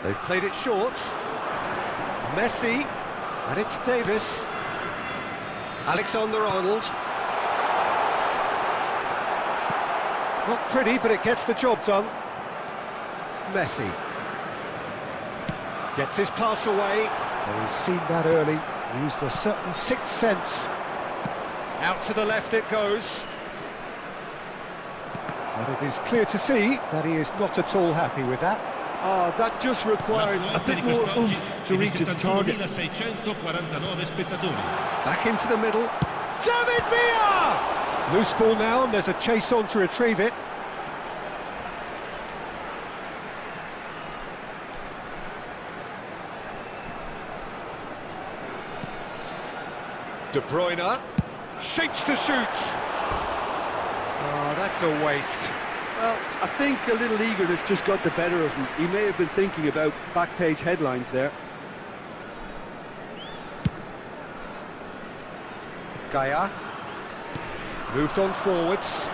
They've played it short. Messi, and it's Davis. Alexander-Arnold. Not pretty, but it gets the job done. Messi. Gets his pass away. Well, he's seen that early. Used a certain sixth sense. Out to the left it goes. And it is clear to see that he is not at all happy with that. Ah, that just required a bit more oomph to reach its target. 649 spettatori. Back into the middle. David Villa! Loose ball now, and there's a chase on to retrieve it. De Bruyne. Shapes to shoot. Oh, that's a waste. Well, I think a little eagerness just got the better of him. He may have been thinking about back-page headlines there. Gaia. Moved on forwards.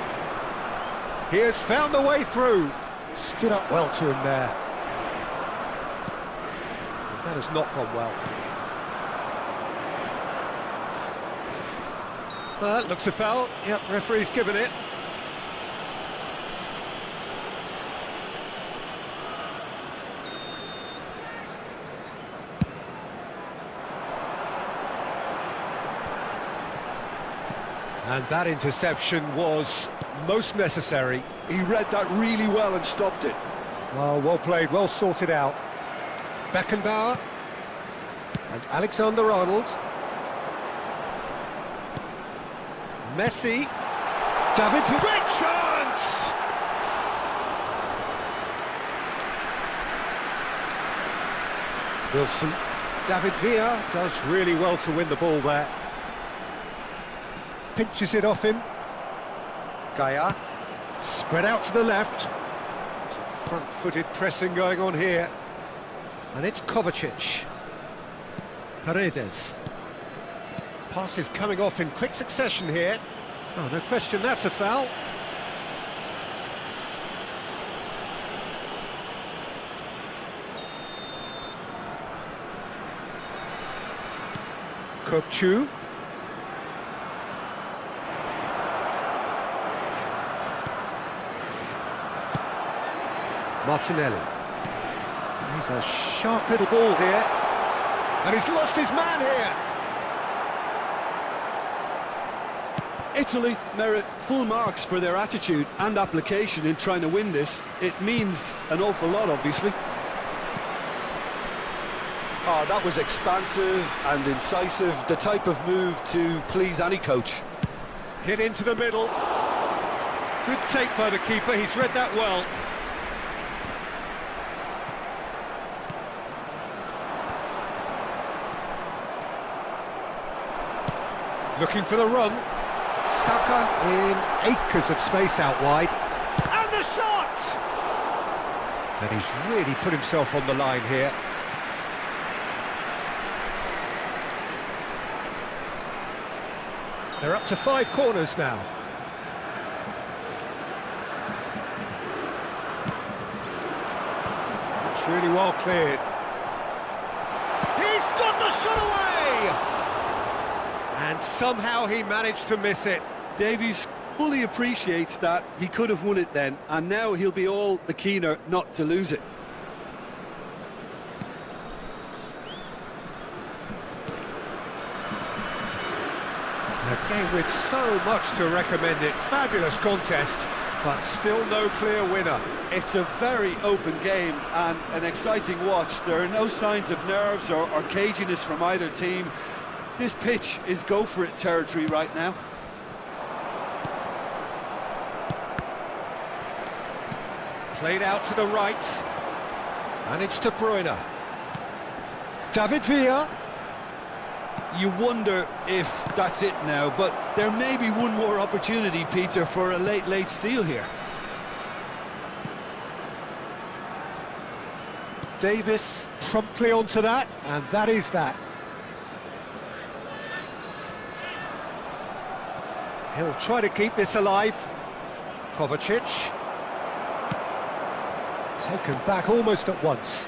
He has found the way through. Stood up well to him there. That has not gone well. That looks a foul. Yep, referee's given it. And that interception was most necessary. He read that really well and stopped it. Oh, well played, well sorted out. Beckenbauer. And Alexander-Arnold. Messi. David. Great chance! Wilson. David Villa does really well to win the ball there. Pinches it off him. Gaia. Spread out to the left. Some front-footed pressing going on here. And it's Kovacic. Paredes. Passes coming off in quick succession here. Oh, no question, that's a foul. Kokchu. Martinelli. He's a sharp little ball here. And he's lost his man here. Italy merit full marks for their attitude and application in trying to win this. It means an awful lot, obviously. Oh, that was expansive and incisive, the type of move to please any coach. Hit into the middle. Good take by the keeper, he's read that well. Looking for the run. Saka in acres of space out wide. And the shot! And he's really put himself on the line here. They're up to 5 corners now. It's really well cleared. He's got the shot away! And somehow he managed to miss it. Davies fully appreciates that he could have won it then, and now he'll be all the keener not to lose it. A game with so much to recommend it. Fabulous contest, but still no clear winner. It's a very open game and an exciting watch. There are no signs of nerves or caginess from either team. This pitch is go-for-it territory right now. Played out to the right, and it's De Bruyne. David Villa. You wonder if that's it now, but there may be one more opportunity, Peter, for a late steal here. Davis promptly onto that, and that is that. He'll try to keep this alive. Kovacic. Taken back almost at once.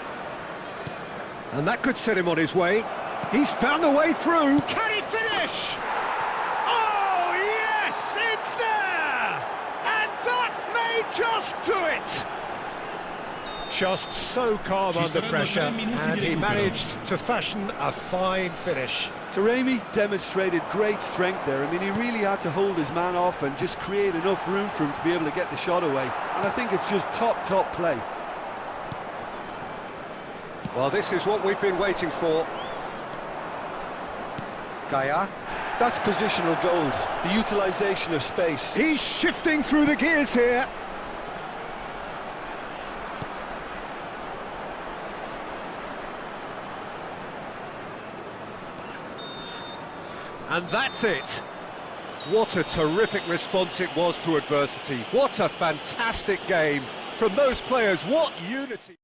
And that could set him on his way. He's found a way through. Can he finish? Oh, yes, it's there! And that may just do it! Just so calm under pressure, and he managed to fashion a fine finish. Taremi demonstrated great strength there. I mean, he really had to hold his man off and just create enough room for him to be able to get the shot away. And I think it's just top play. Well, this is what we've been waiting for. Gaia. That's positional gold, the utilisation of space. He's shifting through the gears here. And that's it. What a terrific response it was to adversity. What a fantastic game from those players. What unity.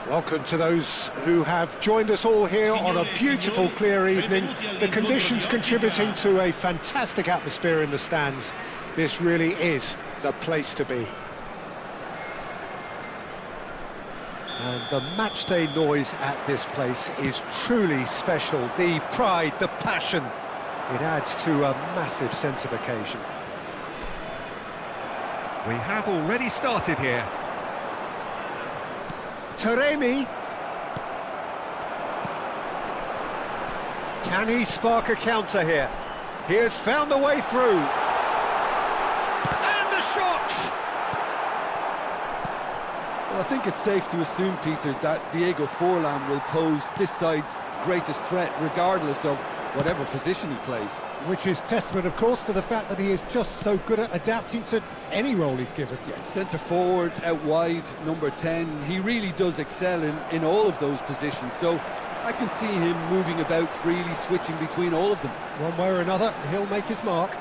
Welcome to those who have joined us all here on a beautiful, clear evening. The conditions contributing to a fantastic atmosphere in the stands. This really is the place to be. And the matchday noise at this place is truly special. The pride, the passion, it adds to a massive sense of occasion. We have already started here. Taremi. Can he spark a counter here? He has found the way through. And the shot! Well, I think it's safe to assume, Peter, that Diego Forlan will pose this side's greatest threat regardless of whatever position he plays. Which is testament, of course, to the fact that he is just so good at adapting to any role he's given. Yeah, centre forward, out wide, number 10, he really does excel in all of those positions, so I can see him moving about freely, switching between all of them. One way or another, he'll make his mark.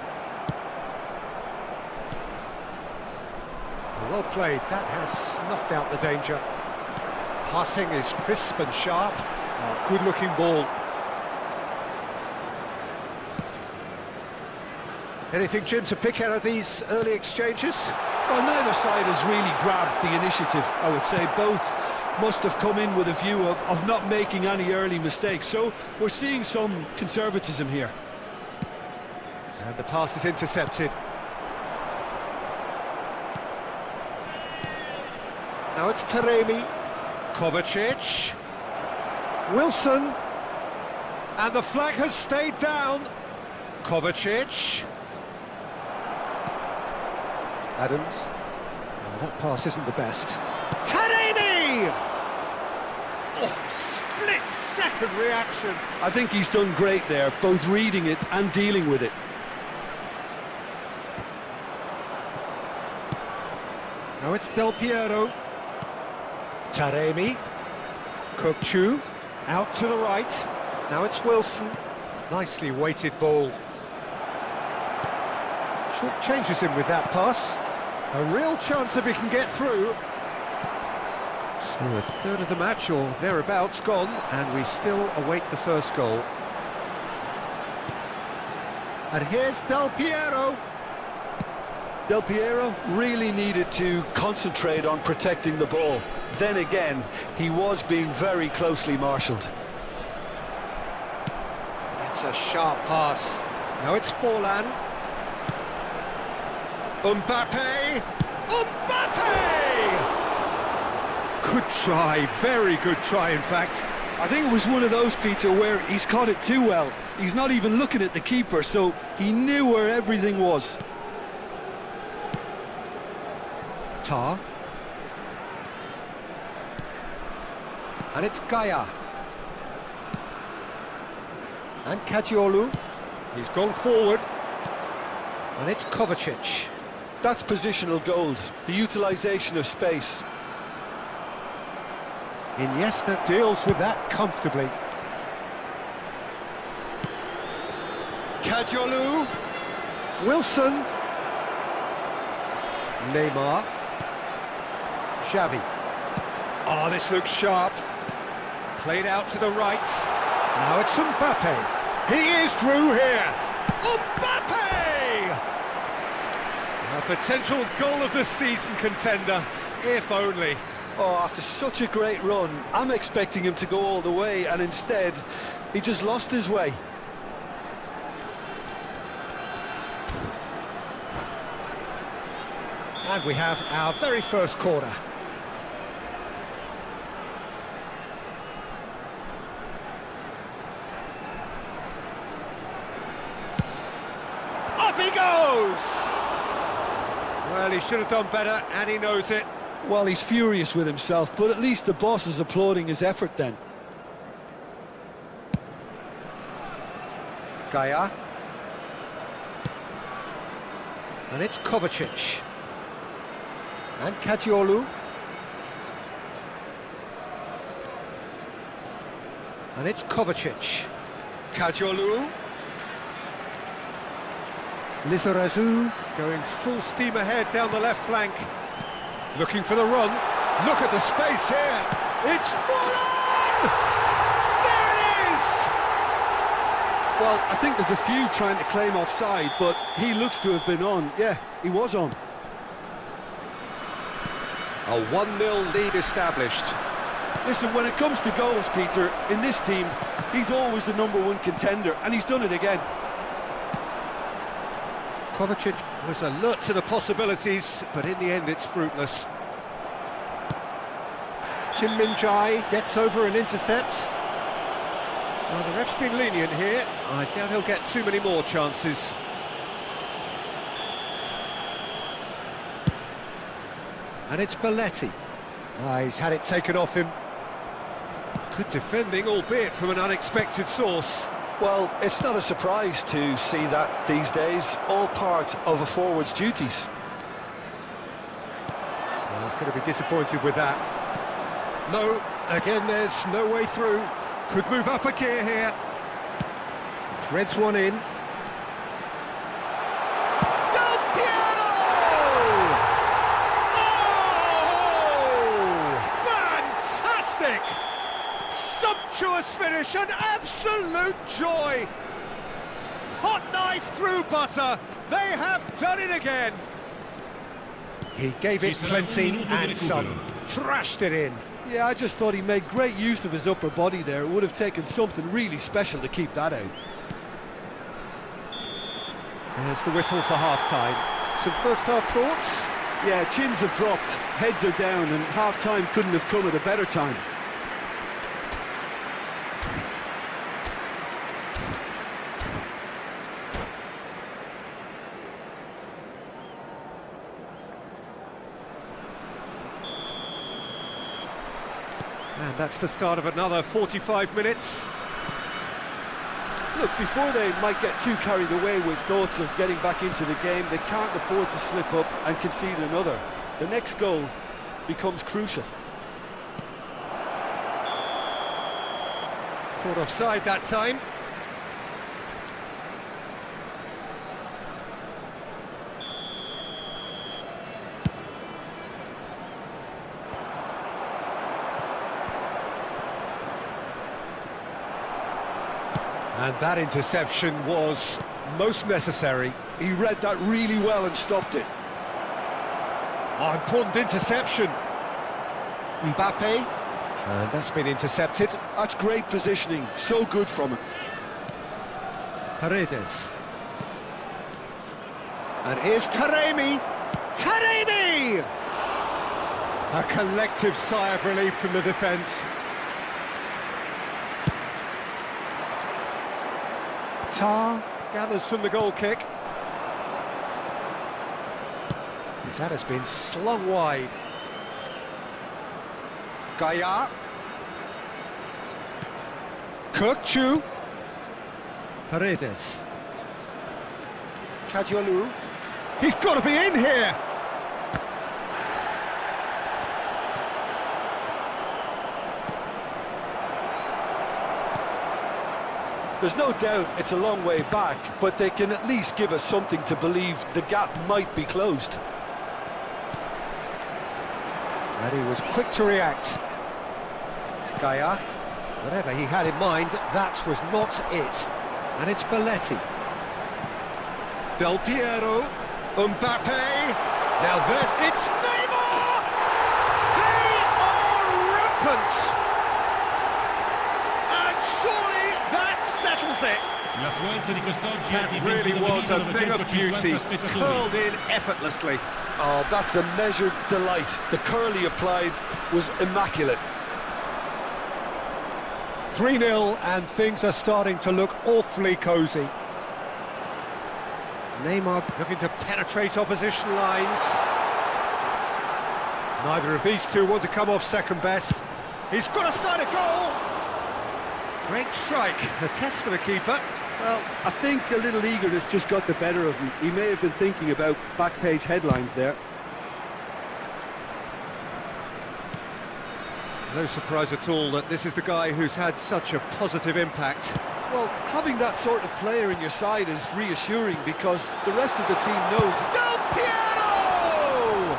Well played, that has snuffed out the danger. Passing is crisp and sharp. Oh, good-looking ball. Anything, Jim, to pick out of these early exchanges? Well, neither side has really grabbed the initiative, I would say. Both must have come in with a view of not making any early mistakes, so we're seeing some conservatism here. And the pass is intercepted. Now it's Taremi, Kovacic, Wilson, and the flag has stayed down. Kovacic, Adams. Oh, that pass isn't the best. Taremi! Oh, split-second reaction. I think he's done great there, both reading it and dealing with it. Now it's Del Piero. Taremi, Kukçu, out to the right. Now it's Wilson. Nicely weighted ball. Short changes him with that pass. A real chance if he can get through. So a third of the match or thereabouts gone, and we still await the first goal. And here's Del Piero. Del Piero really needed to concentrate on protecting the ball. Then again, he was being very closely marshalled. It's a sharp pass. Now it's Forlan. Mbappe! Good try, very good try in fact. I think it was one of those, Peter, where he's caught it too well. He's not even looking at the keeper, so he knew where everything was. Tar. And it's Gaia. And Kajiolu. He's gone forward. And it's Kovacic. That's positional gold, the utilisation of space. Iniesta deals with that comfortably. Kajiolu. Wilson. Neymar. Xavi. Oh, this looks sharp. Played out to the right. Now it's Mbappe. He is through here. Mbappe! A potential goal of the season contender, if only. Oh, after such a great run, I'm expecting him to go all the way, and instead, he just lost his way. And we have our very first corner. Up he goes! Well, he should have done better, and he knows it. Well, he's furious with himself, but at least the boss is applauding his effort then. Gaia. And it's Kovacic. And Kajiolu. And it's Kovacic. Kajiolu. Lizarazu going full steam ahead down the left flank. Looking for the run. Look at the space here. It's Forlan! There it is! Well, I think there's a few trying to claim offside, but he looks to have been on. Yeah, he was on. A 1-0 lead established. Listen, when it comes to goals, Peter, in this team, he's always the #1 contender, and he's done it again. Kovacic was alert to the possibilities, but in the end it's fruitless. Kim Min-jae gets over and intercepts. Well, the ref's been lenient here. I doubt he'll get too many more chances. And it's Belletti. He's had it taken off him. Good defending, albeit from an unexpected source. Well, it's not a surprise to see that these days, all part of a forward's duties. Well, he's going to be disappointed with that. No, again, there's no way through. Could move up a gear here. Threads one in. Del Piero! Oh! Fantastic! Sumptuous finish, an absolute joy! Hot knife through butter. They have done it again. He gave it plenty and some. Thrashed it in. Yeah, I just thought he made great use of his upper body there. It would have taken something really special to keep that out. There's the whistle for half-time. Some first-half thoughts? Yeah, chins have dropped, heads are down, and half-time couldn't have come at a better time. And that's the start of another 45 minutes. Look, before they might get too carried away with thoughts of getting back into the game, they can't afford to slip up and concede another. The next goal becomes crucial. Caught offside that time. And that interception was most necessary. He read that really well and stopped it. Oh, important interception. Mbappe. And that's been intercepted. That's great positioning, so good from him. Paredes. And here's Taremi. Taremi! A collective sigh of relief from the defence. Tar gathers from the goal kick. That has been slung wide. Gaia. Kirkchu. Paredes. Kadiolu. He's got to be in here! There's no doubt it's a long way back, but they can at least give us something to believe the gap might be closed. And he was quick to react. Gaia, whatever he had in mind, that was not it. And it's Belletti. Del Piero, Mbappe. Now it's Neymar! They are rampant! And surely that settles it. That really was a thing of beauty, curled in effortlessly. Oh, that's a measured delight. The curl he applied was immaculate. 3-0 and things are starting to look awfully cosy. Neymar looking to penetrate opposition lines. Neither of these two want to come off second best. He's got a side of goal. Great strike, a test for the keeper. Well, I think a little eagerness just got the better of him. He may have been thinking about back-page headlines there. No surprise at all that this is the guy who's had such a positive impact. Well, having that sort of player in your side is reassuring because the rest of the team knows... Del Piero!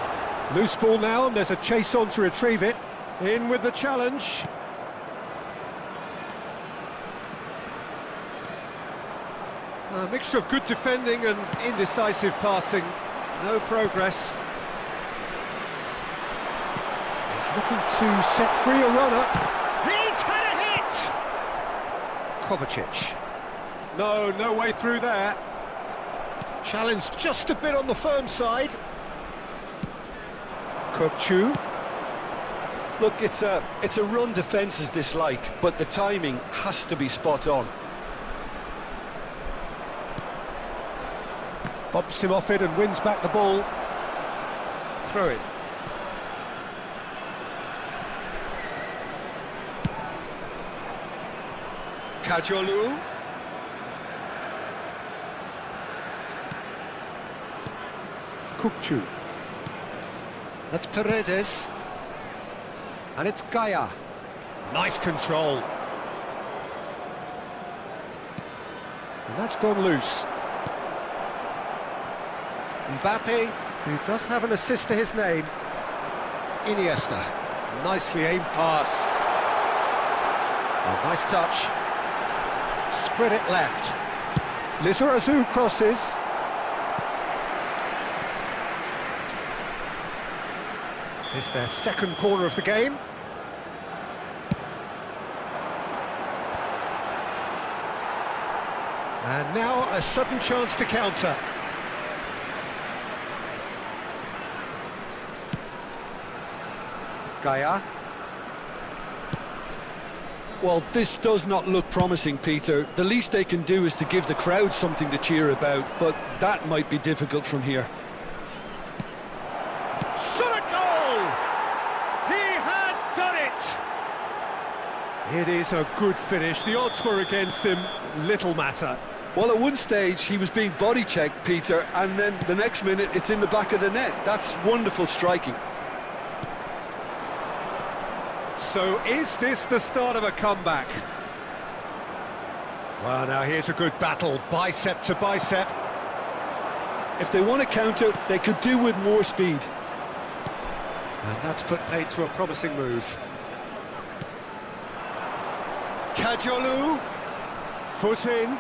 Loose ball now, and there's a chase on to retrieve it. In with the challenge. A mixture of good defending and indecisive passing. No progress. He's looking to set free a runner. He's had a hit! Kovacic. No way through there. Challenge just a bit on the firm side. Kirkchu. Look, it's a run defence is dislike, but the timing has to be spot on. Bumps him off it and wins back the ball. Throw it. Kajolu. Kukcu. That's Paredes. And it's Gaia. Nice control. And that's gone loose. Mbappe, who does have an assist to his name. Iniesta. Nicely aimed pass. Oh, nice touch. Spread it left. Lizarazu crosses. It's their second corner of the game. And now a sudden chance to counter. Gaia. Well, this does not look promising, Peter. The least they can do is to give the crowd something to cheer about, but that might be difficult from here. Shot a goal! He has done it! It is a good finish. The odds were against him. Little matter. Well, at one stage, he was being body-checked, Peter, and then the next minute, it's in the back of the net. That's wonderful striking. So is this the start of a comeback? Well, now here's a good battle, bicep to bicep. If they want to counter, they could do with more speed. And that's put paid to a promising move. Kajolu, foot in.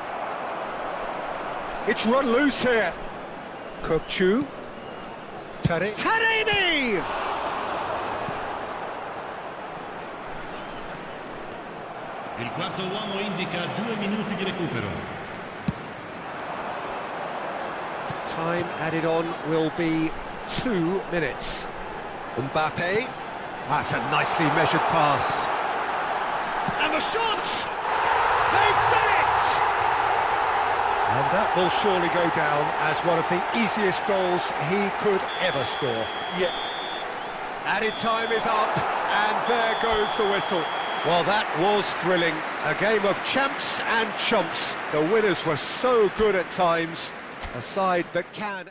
It's run loose here. Kukcu. Taremi! Il quarto uomo indica 2 minuti di recupero. Time added on will be 2 minutes. Mbappe. That's a nicely measured pass. And the shot! They've done it! And that will surely go down as one of the easiest goals he could ever score. Yeah. Added time is up, and there goes the whistle. Well, that was thrilling. A game of champs and chumps. The winners were so good at times. A side that can...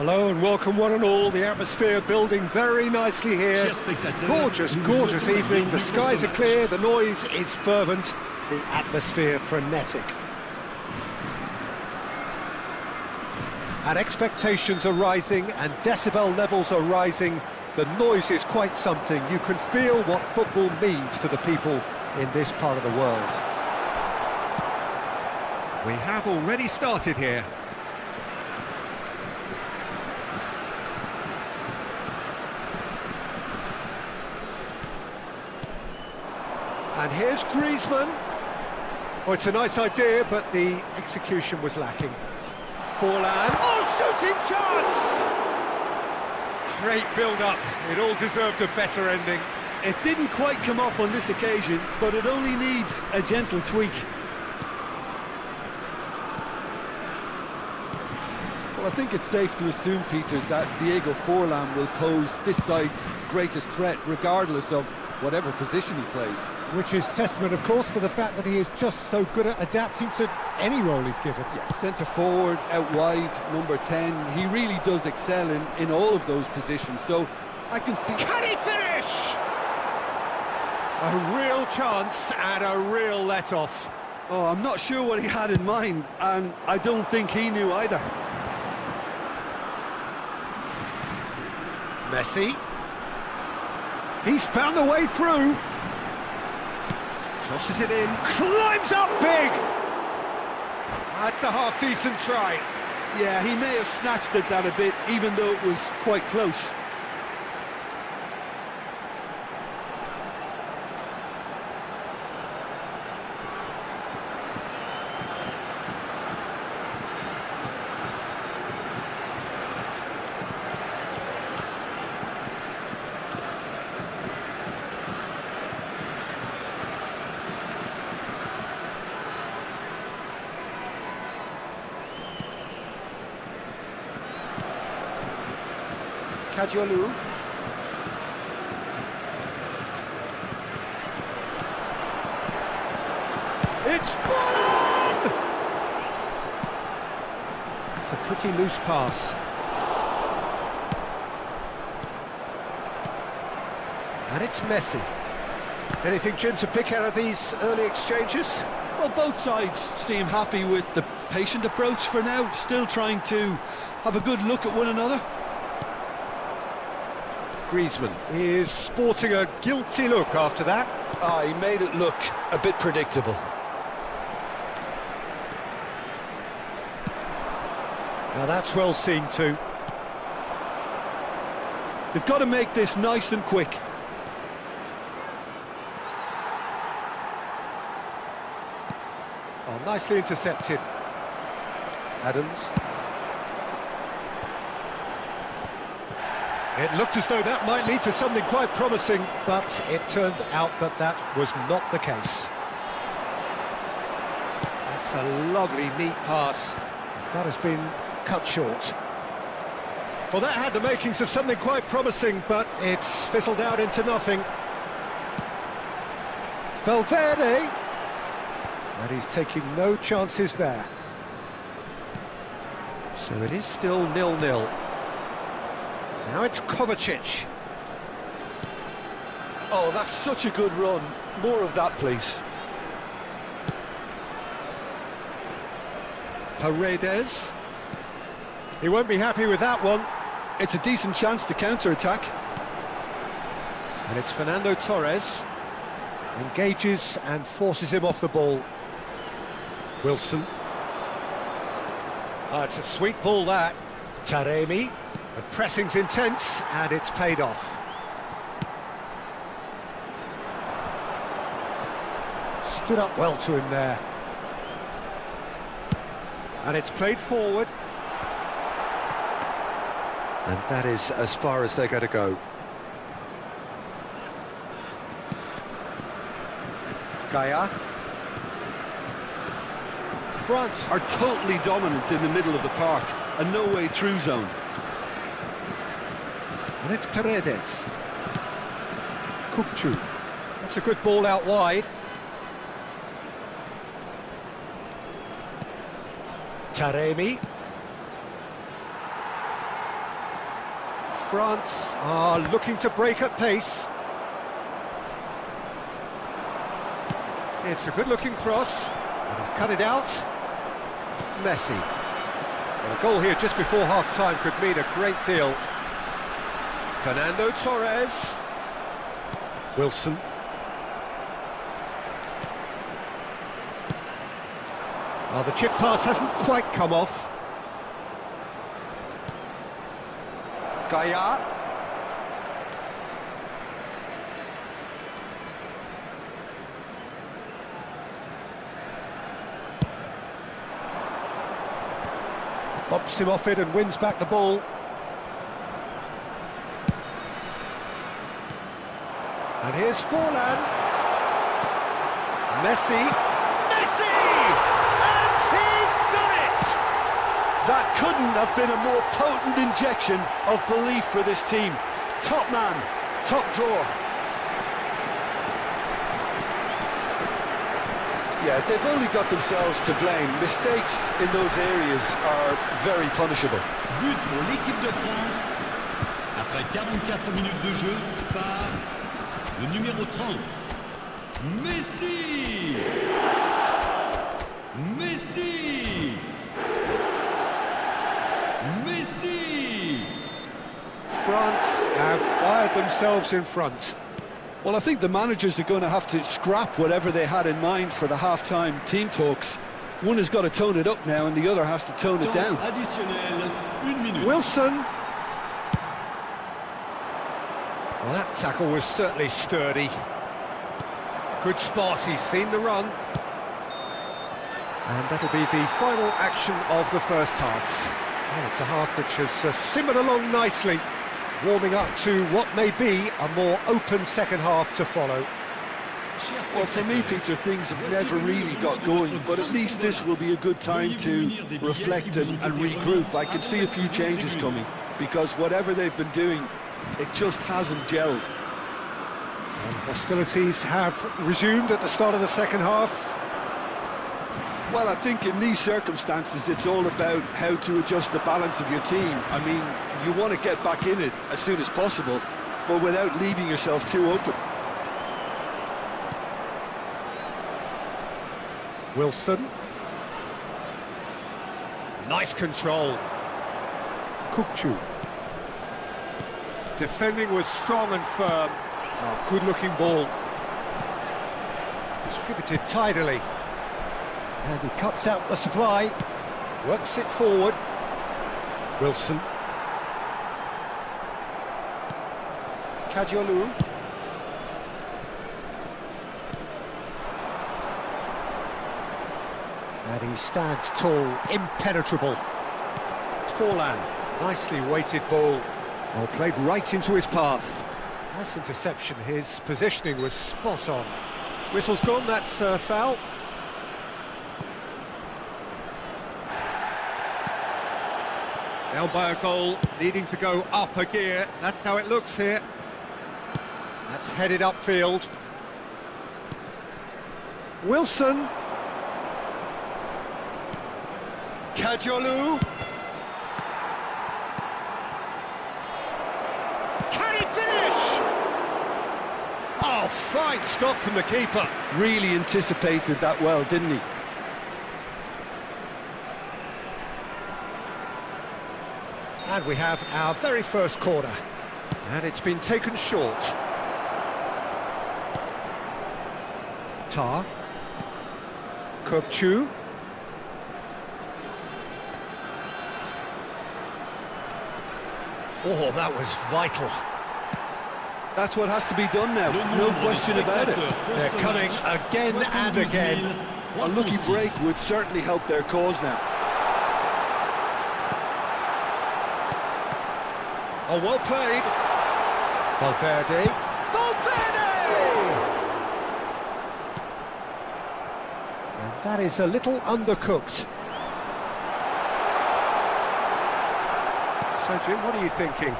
Hello and welcome one and all. The atmosphere building very nicely here. Gorgeous, gorgeous evening. The skies are clear, the noise is fervent, the atmosphere frenetic. And expectations are rising and decibel levels are rising. The noise is quite something. You can feel what football means to the people in this part of the world. We have already started here. And here's Griezmann. Oh, it's a nice idea, but the execution was lacking. Forlan. Oh, shooting chance! Great build-up. It all deserved a better ending. It didn't quite come off on this occasion, but it only needs a gentle tweak. Well, I think it's safe to assume, Peter, that Diego Forlan will pose this side's greatest threat, regardless of whatever position he plays. Which is testament, of course, to the fact that he is just so good at adapting to any role he's given. Yeah, centre forward, out wide, number 10. He really does excel in all of those positions, so I can see... Can he finish? A real chance and a real let-off. Oh, I'm not sure what he had in mind, and I don't think he knew either. Messi. He's found a way through. Crosses it in, climbs up big! That's a half-decent try. Yeah, he may have snatched at that a bit, even though it was quite close. Kajolu. It's fallen! It's a pretty loose pass. And it's Messi. Anything, Jim, to pick out of these early exchanges? Well, both sides seem happy with the patient approach for now, still trying to have a good look at one another. Griezmann is sporting a guilty look after that. He made it look a bit predictable. Now that's well seen too. They've got to make this nice and quick. Oh, nicely intercepted. Adams. It looked as though that might lead to something quite promising, but it turned out that that was not the case. That's a lovely, neat pass. That has been cut short. Well, that had the makings of something quite promising, but it's fizzled out into nothing. Valverde. And he's taking no chances there. So it is still 0-0. Now it's Kovacic. Oh, that's such a good run. More of that, please. Paredes. He won't be happy with that one. It's a decent chance to counter-attack. And it's Fernando Torres. Engages and forces him off the ball. Wilson. Oh, it's a sweet ball, that. Taremi. The pressing's intense, and it's paid off. Stood up well to him there. And it's played forward. And that is as far as they're going to go. Gaia. France are totally dominant in the middle of the park, a no-way through zone. And it's Paredes. Kukçu. That's a good ball out wide. Taremi. France are looking to break at pace. It's a good-looking cross, and he's cut it out. Messi. Well, a goal here just before half-time could mean a great deal. Fernando Torres. Wilson. Well, the chip pass hasn't quite come off. Gaia. Bumps him off it and wins back the ball. And here's Forlan. Messi. Messi! And he's done it! That couldn't have been a more potent injection of belief for this team. Top man, top drawer. Yeah, they've only got themselves to blame. Mistakes in those areas are very punishable. But pour l'équipe de France. Après 44 minutes de jeu par le numéro 30. Messi! Messi! Messi! France have fired themselves in front. Well, I think the managers are going to have to scrap whatever they had in mind for the half-time team talks. One has got to tone it up now and the other has to tone it down. Additionnel, 1 minute. Wilson. Well, that tackle was certainly sturdy. Good spot, he's seen the run. And that'll be the final action of the first half. Well, it's a half which has simmered along nicely, warming up to what may be a more open second half to follow. Well, for me, Peter, things have never really got going, but at least this will be a good time to reflect and regroup. I can see a few changes coming, because whatever they've been doing, it just hasn't gelled. And hostilities have resumed at the start of the second half. Well, I think in these circumstances, it's all about how to adjust the balance of your team. I mean, you want to get back in it as soon as possible, but without leaving yourself too open. Wilson. Nice control. Kukçu. Defending was strong and firm. Oh, good-looking ball. Distributed tidily. And he cuts out the supply. Works it forward. Wilson. Kadiolu. And he stands tall, impenetrable. Forlan, nicely weighted ball. Well, played right into his path. Nice interception, his positioning was spot on. Whistle's gone, that's foul. Down by a goal, needing to go up a gear. That's how it looks here. That's headed upfield. Wilson. Kadiolu. Can he finish? Oh, fine stop from the keeper. Really anticipated that well, didn't he? And we have our very first corner. And it's been taken short. Tar. Kukçu. Oh, that was vital. That's what has to be done now, no question about it. They're coming again and again. A lucky break would certainly help their cause now. Oh, well played. Valverde. Valverde! And that is a little undercooked. So, Jim, what are you thinking?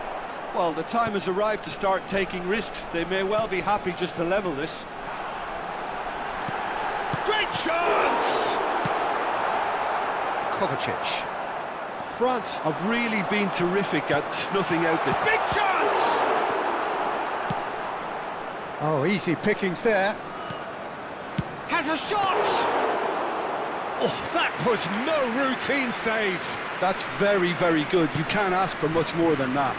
Well, the time has arrived to start taking risks. They may well be happy just to level this. Great chance! Kovacic. France have really been terrific at snuffing out the... Big chance! Oh, easy pickings there. Has a shot! Oh, that was no routine save. That's very, very good. You can't ask for much more than that.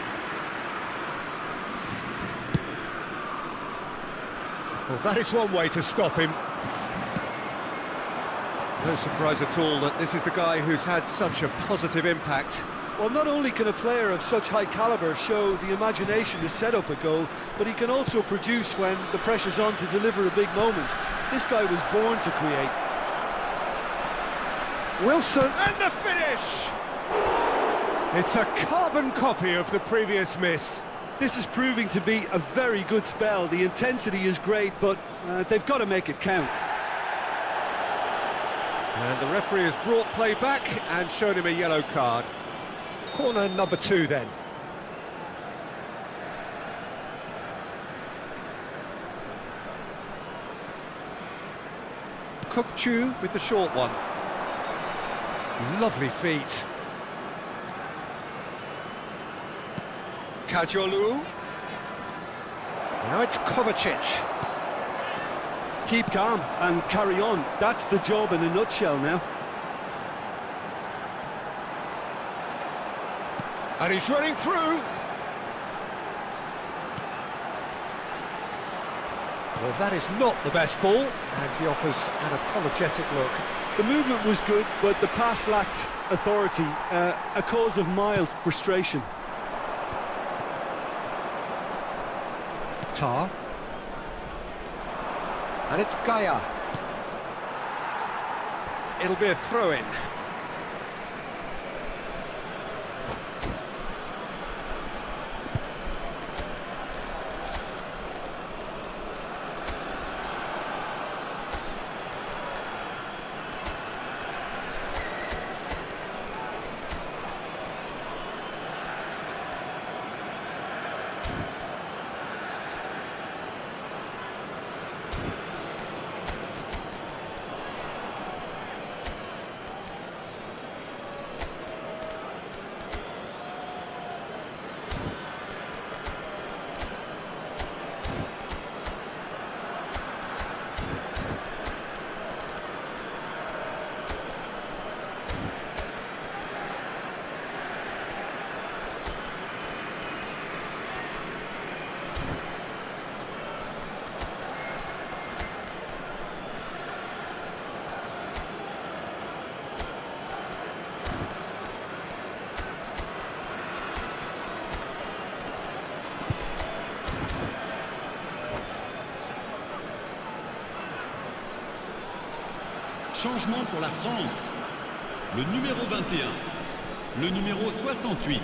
Well, that is one way to stop him. No surprise at all that this is the guy who's had such a positive impact. Well, not only can a player of such high calibre show the imagination to set up a goal, but he can also produce when the pressure's on to deliver a big moment. This guy was born to create. Wilson, and the finish! It's a carbon copy of the previous miss. This is proving to be a very good spell. The intensity is great, but they've got to make it count. And the referee has brought play back and shown him a yellow card. Corner number 2 then. Kukçu with the short one. Lovely feet. Kajolu. Now it's Kovacic. Keep calm and carry on. That's the job in a nutshell now. And he's running through. Well, that is not the best ball, and he offers an apologetic look. The movement was good, but the pass lacked authority, a cause of mild frustration. Tar. And it's Gaia. It'll be a throw-in. Changement pour la France. Le numéro 21. Le numéro 68.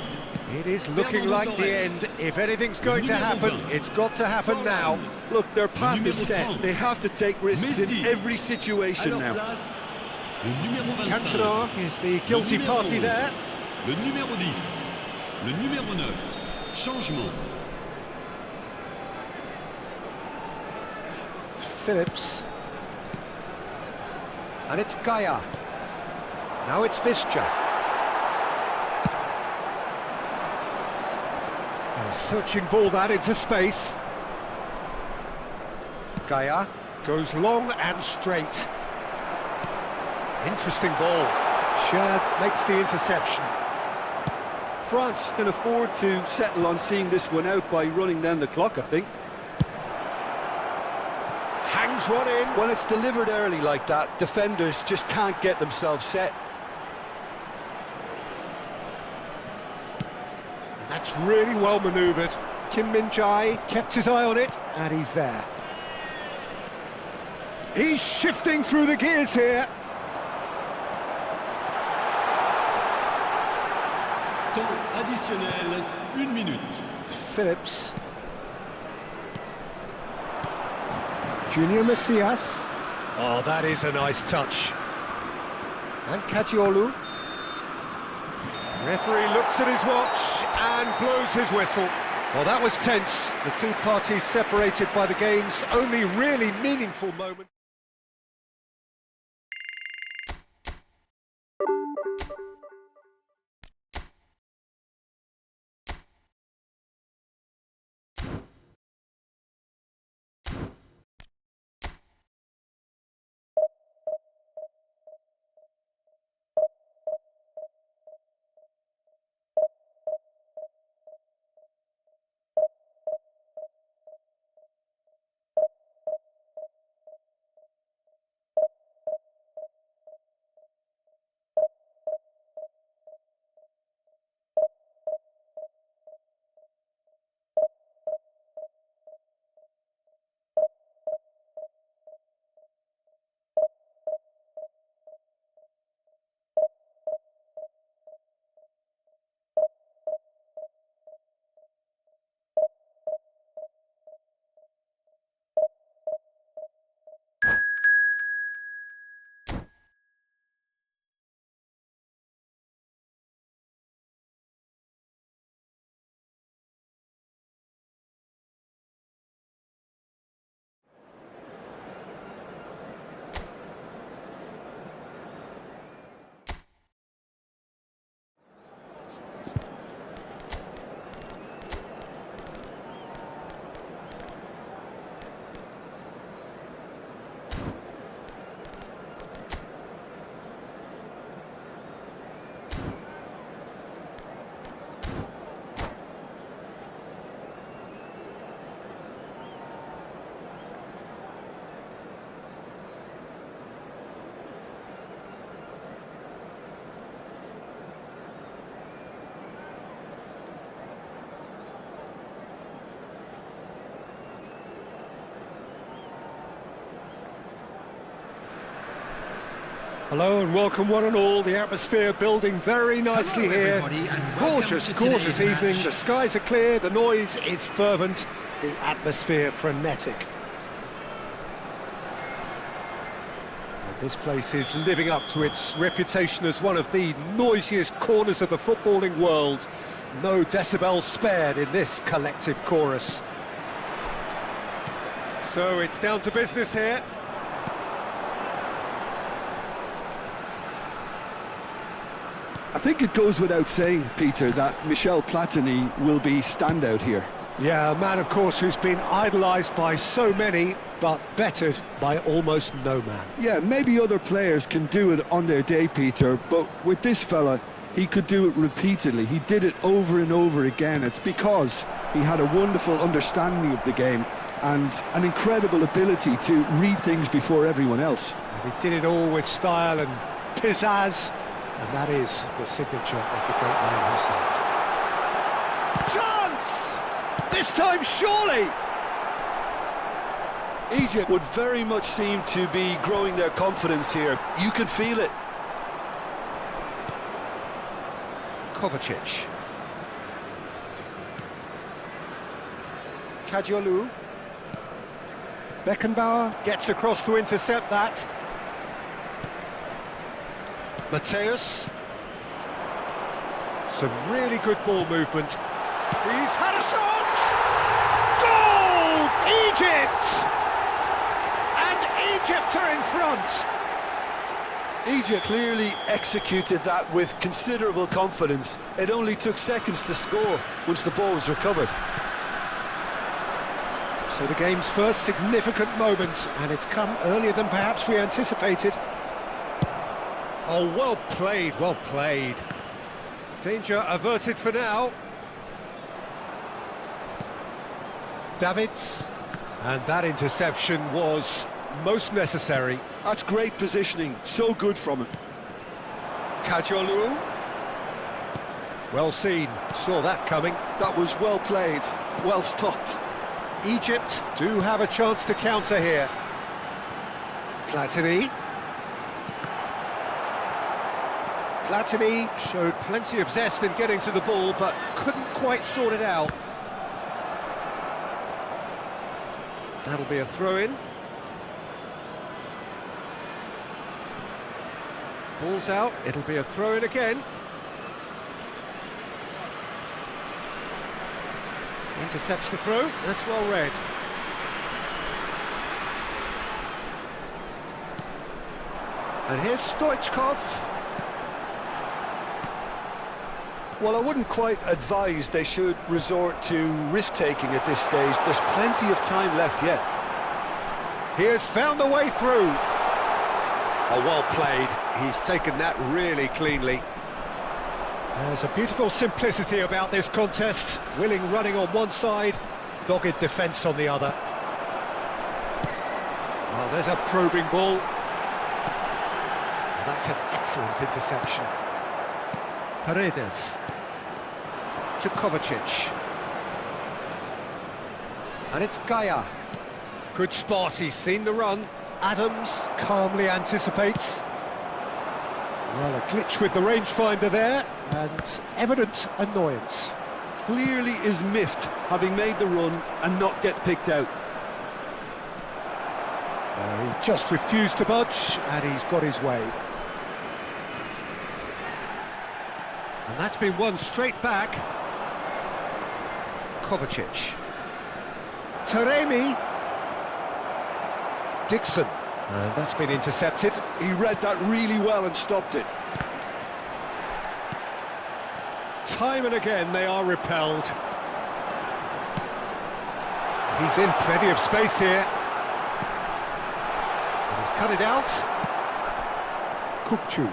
It is looking like the end. If anything's going to happen, it's got to happen now. Look, their path is set. They have to take risks in every situation now. Le numéro 25. Cantona is the guilty party there. Le numéro 10. Le numéro 9. Changement. Phillips. And it's Gaia. Now it's Visca. A searching ball that into space. Gaia goes long and straight. Interesting ball. Shad makes the interception. France can afford to settle on seeing this one out by running down the clock, I think. Hangs one in. When it's delivered early like that, defenders just can't get themselves set. And that's really well manoeuvred. Kim Min-jae kept his eye on it, and he's there. He's shifting through the gears here. Temps additionnel, 1 minute. Phillips. Junior Messias. Oh, that is a nice touch. And Kajiolu. Referee looks at his watch and blows his whistle. Well, that was tense. The two parties separated by the game's only really meaningful moment. Hello and welcome one and all. The atmosphere building very nicely here. Gorgeous, gorgeous evening. The skies are clear, the noise is fervent, the atmosphere frenetic. And this place is living up to its reputation as one of the noisiest corners of the footballing world. No decibels spared in this collective chorus. So it's down to business here. I think it goes without saying, Peter, that Michel Platini will be standout here. Yeah, a man, of course, who's been idolised by so many, but bettered by almost no man. Yeah, maybe other players can do it on their day, Peter, but with this fella, he could do it repeatedly. He did it over and over again. It's because he had a wonderful understanding of the game and an incredible ability to read things before everyone else. And he did it all with style and pizzazz. And that is the signature of the great man himself. Chance! This time, surely! Egypt would very much seem to be growing their confidence here. You can feel it. Kovacic. Kadiolu. Beckenbauer gets across to intercept that. Mateus. Some really good ball movement. He's had a shot! Goal! Egypt! And Egypt are in front! Egypt clearly executed that with considerable confidence. It only took seconds to score once the ball was recovered. So the game's first significant moment, and it's come earlier than perhaps we anticipated. Oh, well played, well played. Danger averted for now. Davids. And that interception was most necessary. That's great positioning, so good from him. Kadiolu. Well seen, saw that coming. That was well played, well stopped. Egypt do have a chance to counter here. Platini. Platini showed plenty of zest in getting to the ball, but couldn't quite sort it out. That'll be a throw-in. Ball's out, it'll be a throw-in again. Intercepts the throw, that's well read. And here's Stoichkov. Well, I wouldn't quite advise they should resort to risk-taking at this stage. There's plenty of time left yet. He has found the way through. Oh, well played. He's taken that really cleanly. There's a beautiful simplicity about this contest. Willing running on one side, dogged defence on the other. Oh, there's a probing ball. And that's an excellent interception. Paredes. To Kovacic. And it's Gaia. Good spot, he's seen the run. Adams calmly anticipates. Well, a glitch with the rangefinder there, and evident annoyance. Clearly is miffed, having made the run and not get picked out. He just refused to budge, and he's got his way. And that's been won straight back. Kovacic. Taremi. Dixon. And that's been intercepted. He read that really well and stopped it. time and again they are repelled. He's in plenty of space here. And he's cut it out. Kukçu.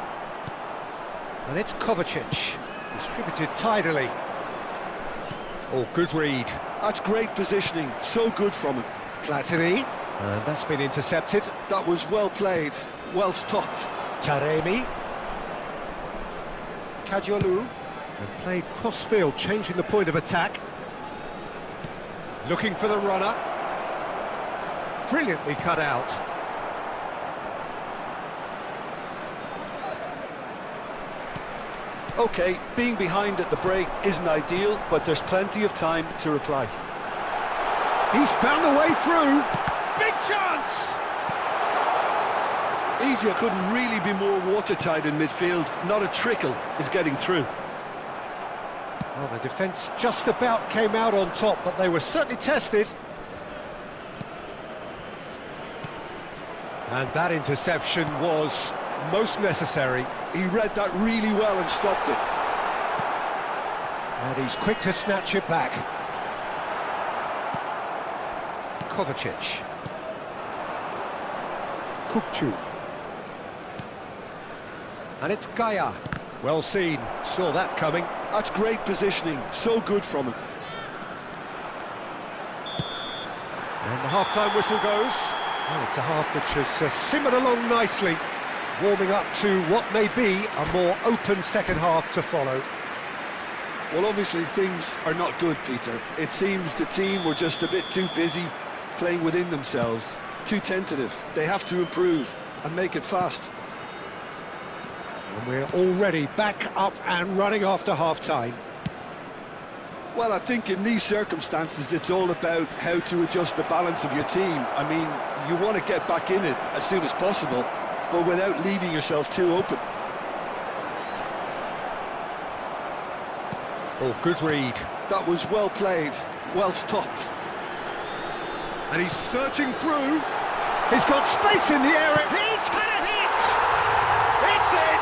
And it's Kovacic. Distributed tidily. Oh, good read. That's great positioning, so good from him. Platini. And that's been intercepted. That was well played, well stopped. Taremi. Kadiolu. And played cross-field, changing the point of attack. Looking for the runner. Brilliantly cut out. OK, being behind at the break isn't ideal, but there's plenty of time to reply. He's found a way through. Big chance! Egypt couldn't really be more watertight in midfield. Not a trickle is getting through. Well, the defence just about came out on top, but they were certainly tested. And that interception was most necessary. He read that really well and stopped it. And he's quick to snatch it back. Kovacic. Kukçu. And it's Gaia. Well seen, saw that coming. That's great positioning, so good from him. And the half-time whistle goes. Well, it's a half which has simmered along nicely, warming up to what may be a more open second half to follow. Well, obviously things are not good, Peter. It seems the team were just a bit too busy playing within themselves, too tentative. They have to improve and make it fast. And we're already back up and running after half-time. Well, I think in these circumstances it's all about how to adjust the balance of your team. I mean, you want to get back in it as soon as possible, but without leaving yourself too open. Oh, good read. That was well played, well stopped. And he's surging through. He's got space in the area. He's had a hit! It's in!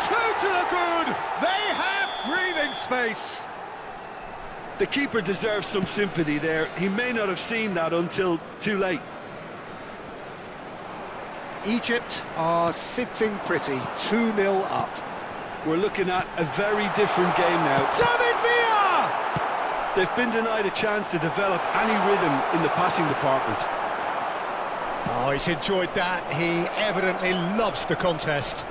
Two to the good! They have breathing space! The keeper deserves some sympathy there. He may not have seen that until too late. Egypt are sitting pretty, 2-0 up. We're looking at a very different game now. David Villa! They've been denied a chance to develop any rhythm in the passing department. Oh, he's enjoyed that. He evidently loves the contest.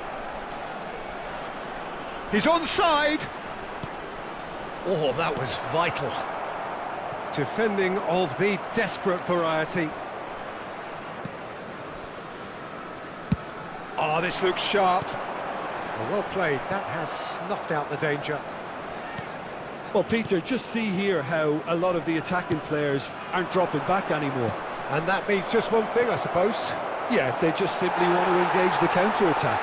He's onside. Oh, that was vital. Defending of the desperate variety. Oh, this looks sharp. Well played. That has snuffed out the danger. Well, Peter, just see here how a lot of the attacking players aren't dropping back anymore. And that means just one thing, I suppose. Yeah, they just simply want to engage the counter-attack.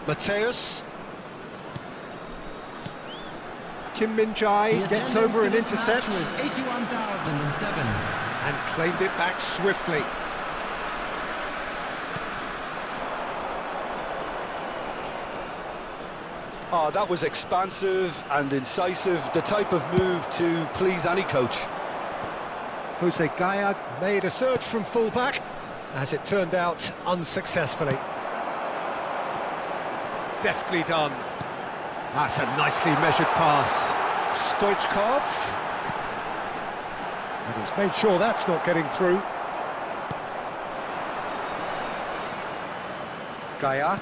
Mateus. Kim Min-jae gets over and intercepts. 81,007. And claimed it back swiftly. Oh, that was expansive and incisive, the type of move to please any coach. Jose Gaia made a surge from full-back, as it turned out unsuccessfully. Deftly done. That's a nicely measured pass. Stoichkov. And he's made sure that's not getting through. Gaia.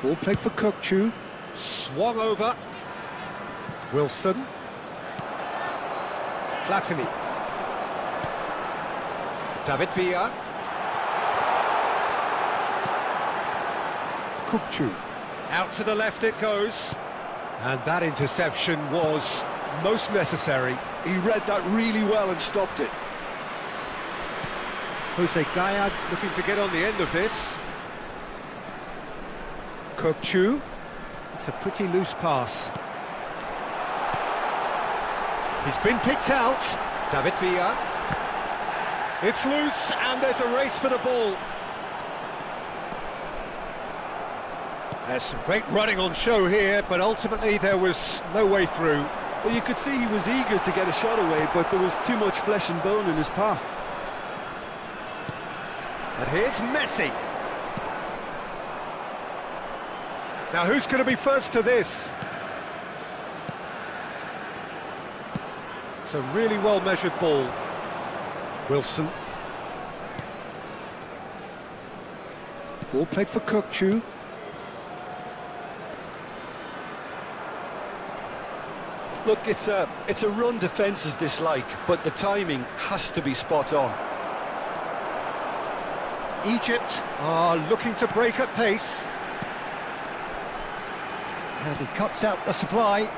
Ball played for Kukçu. Swung over. Wilson. Platini. David Villa. Kukçu. Out to the left it goes. And that interception was most necessary. He read that really well and stopped it. Jose Gaia looking to get on the end of this. Kukçu. It's a pretty loose pass. He's been picked out. David Villa. It's loose, and there's a race for the ball. There's some great running on show here, but ultimately there was no way through. Well, you could see he was eager to get a shot away, but there was too much flesh and bone in his path. And here's Messi. Now who's going to be first to this? It's a really well-measured ball. Wilson. Ball played for Kukçu. Look, it's a run defence's dislike, but the timing has to be spot on. Egypt are looking to break at pace. And he cuts out the supply.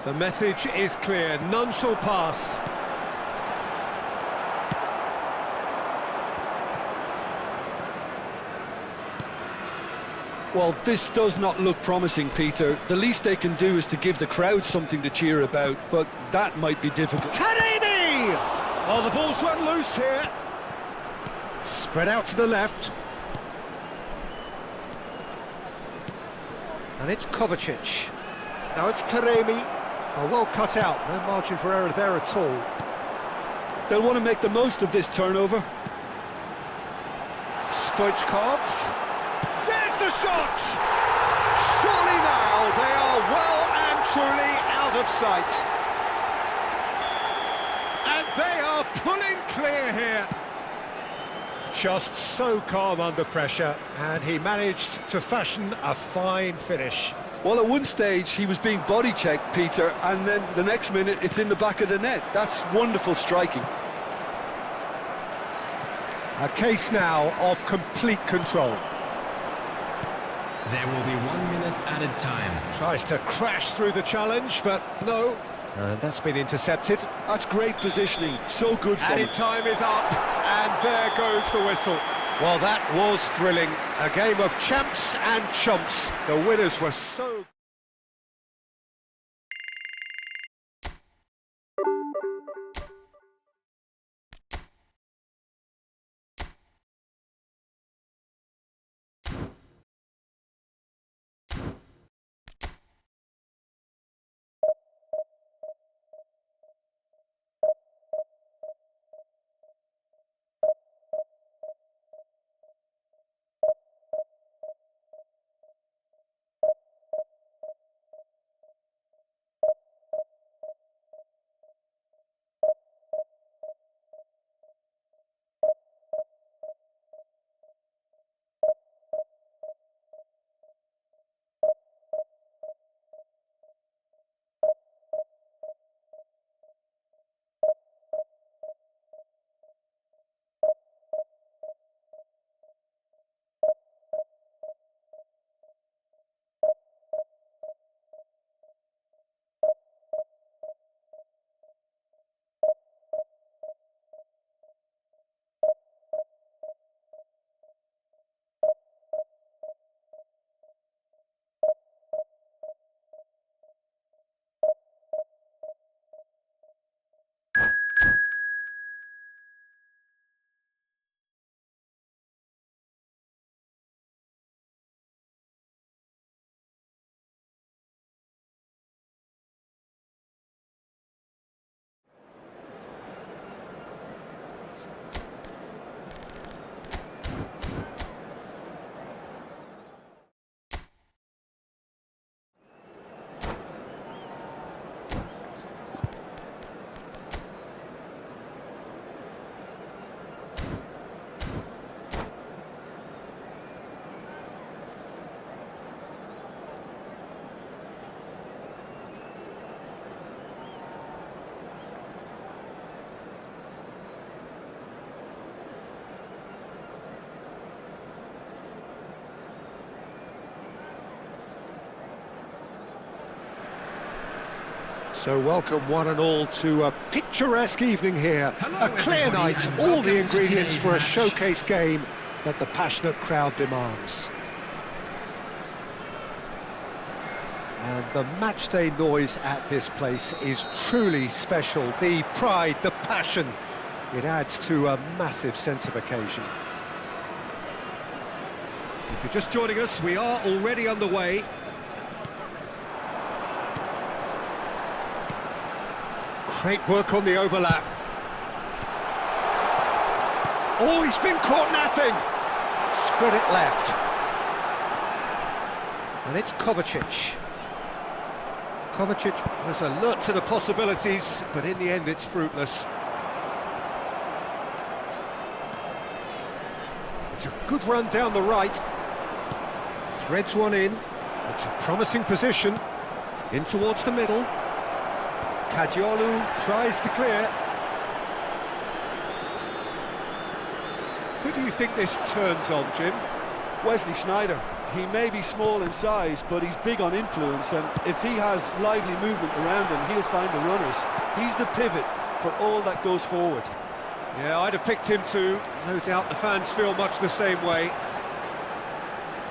The message is clear, none shall pass. Well, this does not look promising, Peter. The least they can do is to give the crowd something to cheer about, but that might be difficult. Taremi! Oh, the ball's run loose here. Spread out to the left. And it's Kovacic. Now it's Taremi. Oh, well cut out. No margin for error there at all. They'll want to make the most of this turnover. Stoichkov. There's the shot! Surely now they are well and truly out of sight. And they are pulling clear here. Just so calm under pressure, and he managed to fashion a fine finish. Well, at one stage he was being body checked, Peter, and then the next minute it's in the back of the net. That's wonderful striking. A case now of complete control. There will be 1 minute added time. Tries to crash through the challenge, but no. And that's been intercepted. That's great positioning, so good for him. Added time is up, and there goes the whistle. Well, that was thrilling. A game of champs and chumps. The winners were so... So welcome one and all to a picturesque evening here. Hello, A clear everybody, night, and all welcome the to ingredients today's for a match. showcase game that the passionate crowd demands. And the matchday noise at this place is truly special. The pride, the passion, it adds to a massive sense of occasion. If you're just joining us, we are already underway. Great work on the overlap. Oh, he's been caught napping. Spread it left. And it's Kovacic. Kovacic was alert to the possibilities, but in the end it's fruitless. It's a good run down the right. Threads one in. It's a promising position. In towards the middle. Kajiolu tries to clear. Who do you think this turns on, Jim? Wesley Sneijder. He may be small in size, but he's big on influence, and if he has lively movement around him, he'll find the runners. He's the pivot for all that goes forward. Yeah, I'd have picked him too. No doubt the fans feel much the same way.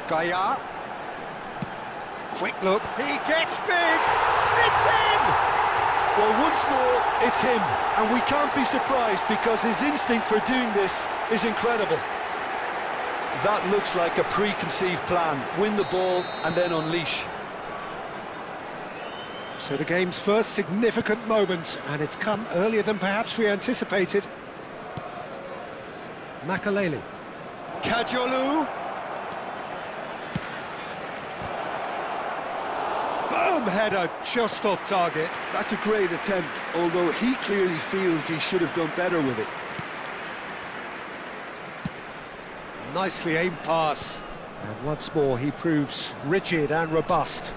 Gaia. Quick look. He gets big. It's in! Well, once more, it's him, and we can't be surprised because his instinct for doing this is incredible. That looks like a preconceived plan. Win the ball and then unleash. So the game's first significant moment, and it's come earlier than perhaps we anticipated. Makaleli. Kajiolu. Firm header just off target. That's a great attempt, although he clearly feels he should have done better with it. Nicely aimed pass. And once more he proves rigid and robust.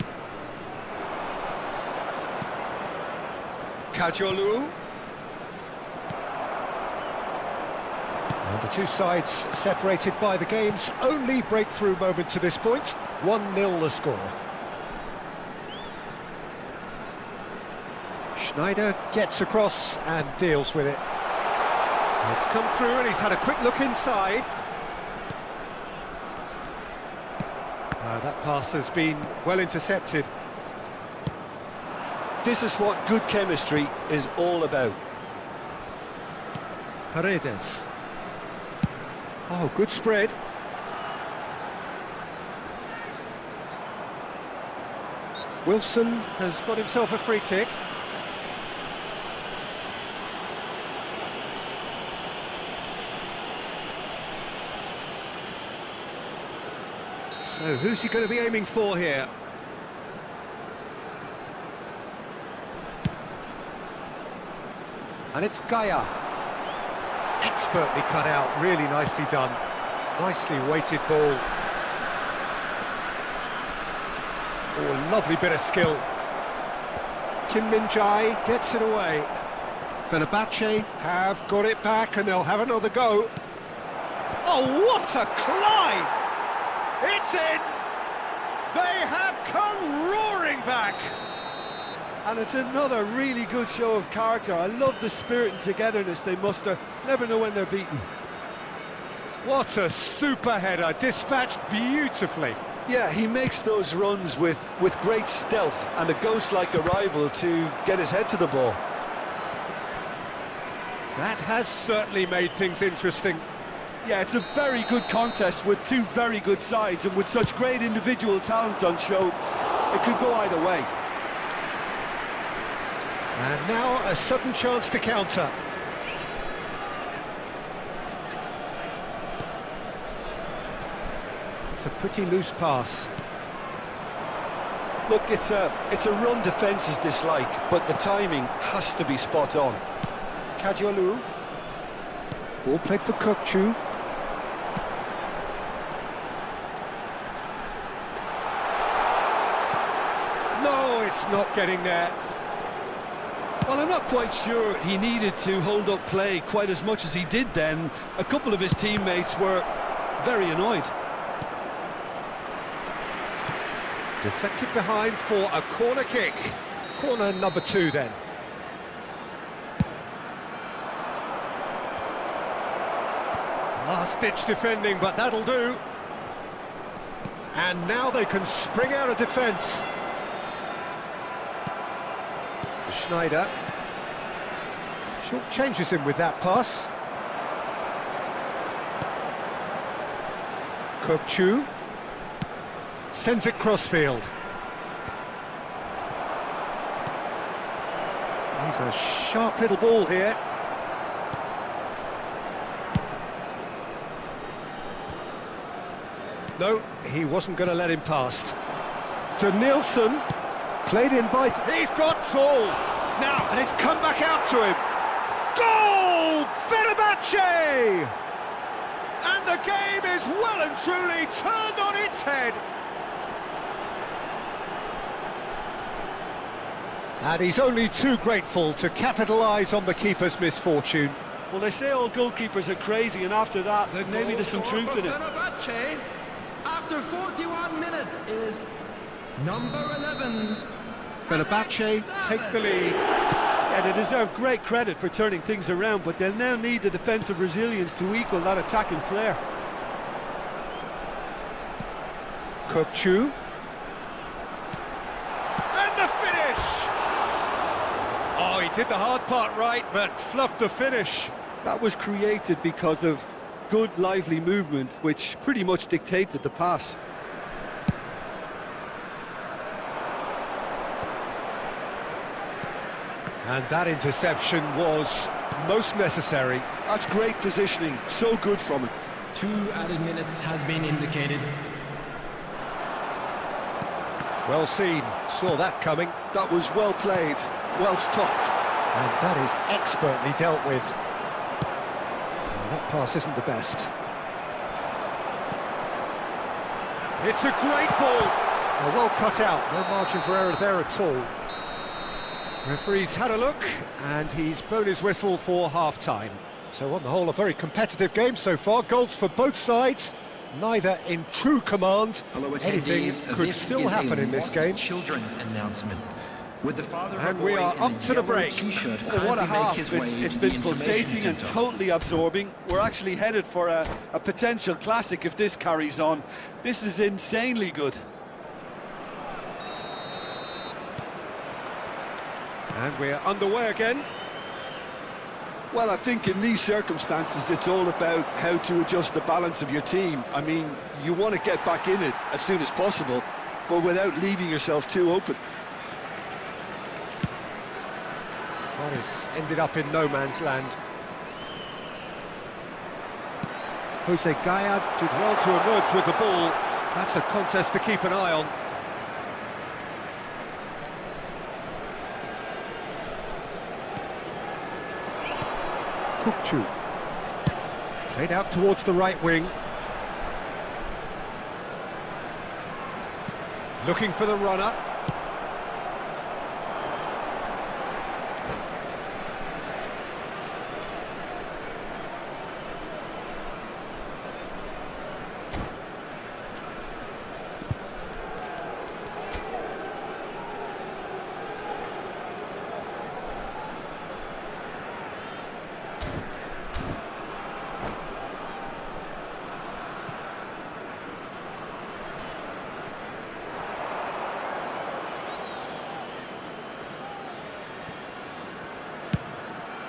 Kajiolu. And the two sides separated by the game's only breakthrough moment to this point. 1-0 the score. Sneijder gets across and deals with it. It's come through and he's had a quick look inside. That pass has been well intercepted. This is what good chemistry is all about. Paredes. Oh, good spread. Wilson has got himself a free kick. So who's he going to be aiming for here? And it's Gaia. Expertly cut out, really nicely done. Nicely weighted ball. Oh, lovely bit of skill. Kim Min-jae gets it away. Fenerbahce have got it back and they'll have another go. Oh, what a climb! It's in! They have come roaring back! And it's another really good show of character. I love the spirit and togetherness they muster. Never know when they're beaten. What a super header, dispatched beautifully. Yeah, he makes those runs with great stealth and a ghost-like arrival to get his head to the ball. That has certainly made things interesting. Yeah, it's a very good contest with two very good sides, and with such great individual talent on show, it could go either way. And now a sudden chance to counter. It's a pretty loose pass. Look, it's a run defence's dislike, but the timing has to be spot on. Kajiolu. Ball played for Kokchu. No, it's not getting there. Well, I'm not quite sure he needed to hold up play quite as much as he did then. A couple of his teammates were very annoyed. Deflected behind for a corner kick. Corner number 2 then. Last-ditch defending, but that'll do. And now they can spring out of defence. Schneider. Short changes him with that pass. Chu sends it crossfield. He's a sharp little ball here. No, he wasn't going to let him past. To Nielsen, played in by... He's got tall! Now, and it's come back out to him. Goal! Fenerbahce! And the game is well and truly turned on its head. And he's only too grateful to capitalise on the keeper's misfortune. Well, they say all goalkeepers are crazy, and after that, maybe there's some truth in it. Fenerbahce, after 41 minutes, is number 11. Fenerbahce take the lead. Yeah, they deserve great credit for turning things around, but they'll now need the defensive resilience to equal that attacking flair. Chu. And the finish! Oh, he did the hard part right, but fluffed the finish. That was created because of good, lively movement, which pretty much dictated the pass. And that interception was most necessary. That's great positioning, so good from him. 2 added minutes has been indicated. Well seen, saw that coming. That was well played, well stopped. And that is expertly dealt with. Well, that pass isn't the best. It's a great ball. Well cut out, no margin for error there at all. Referee's had a look, and he's blown his whistle for half-time. So on the whole, a very competitive game so far. Goals for both sides, neither in true command. Anything could still happen in this game. Children's announcement. With the father And we are up to the break. Well, what a half. It's been pulsating and totally absorbing. We're actually headed for a potential classic if this carries on. This is insanely good. And we're underway again. Well, I think in these circumstances, it's all about how to adjust the balance of your team. I mean, you want to get back in it as soon as possible, but without leaving yourself too open. Morris ended up in no man's land. Jose Gaya did well to emerge with the ball. That's a contest to keep an eye on. Chu played out towards the right wing. Looking for the runner.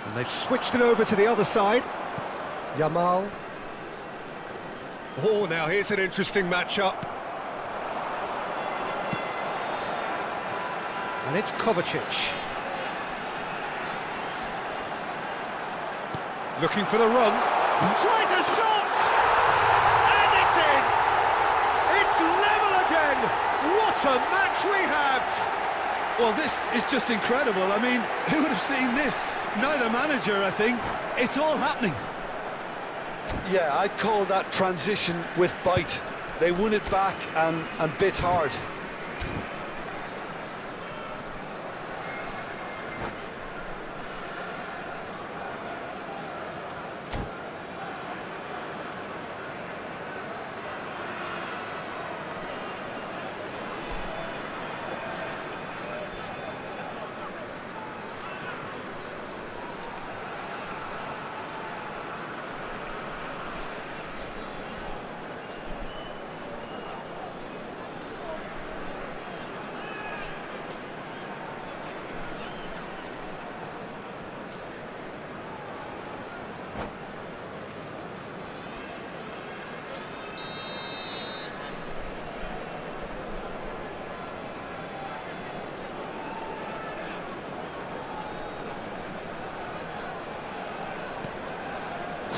And they've switched it over to the other side. Yamal. Oh, now here's an interesting matchup. And it's Kovacic. Looking for the run. Tries a shot! And it's in! It's level again! What a match we have! Well, this is just incredible. I mean, who would have seen this? Neither manager, I think. It's all happening. Yeah, I'd call that transition with bite. They won it back and bit hard.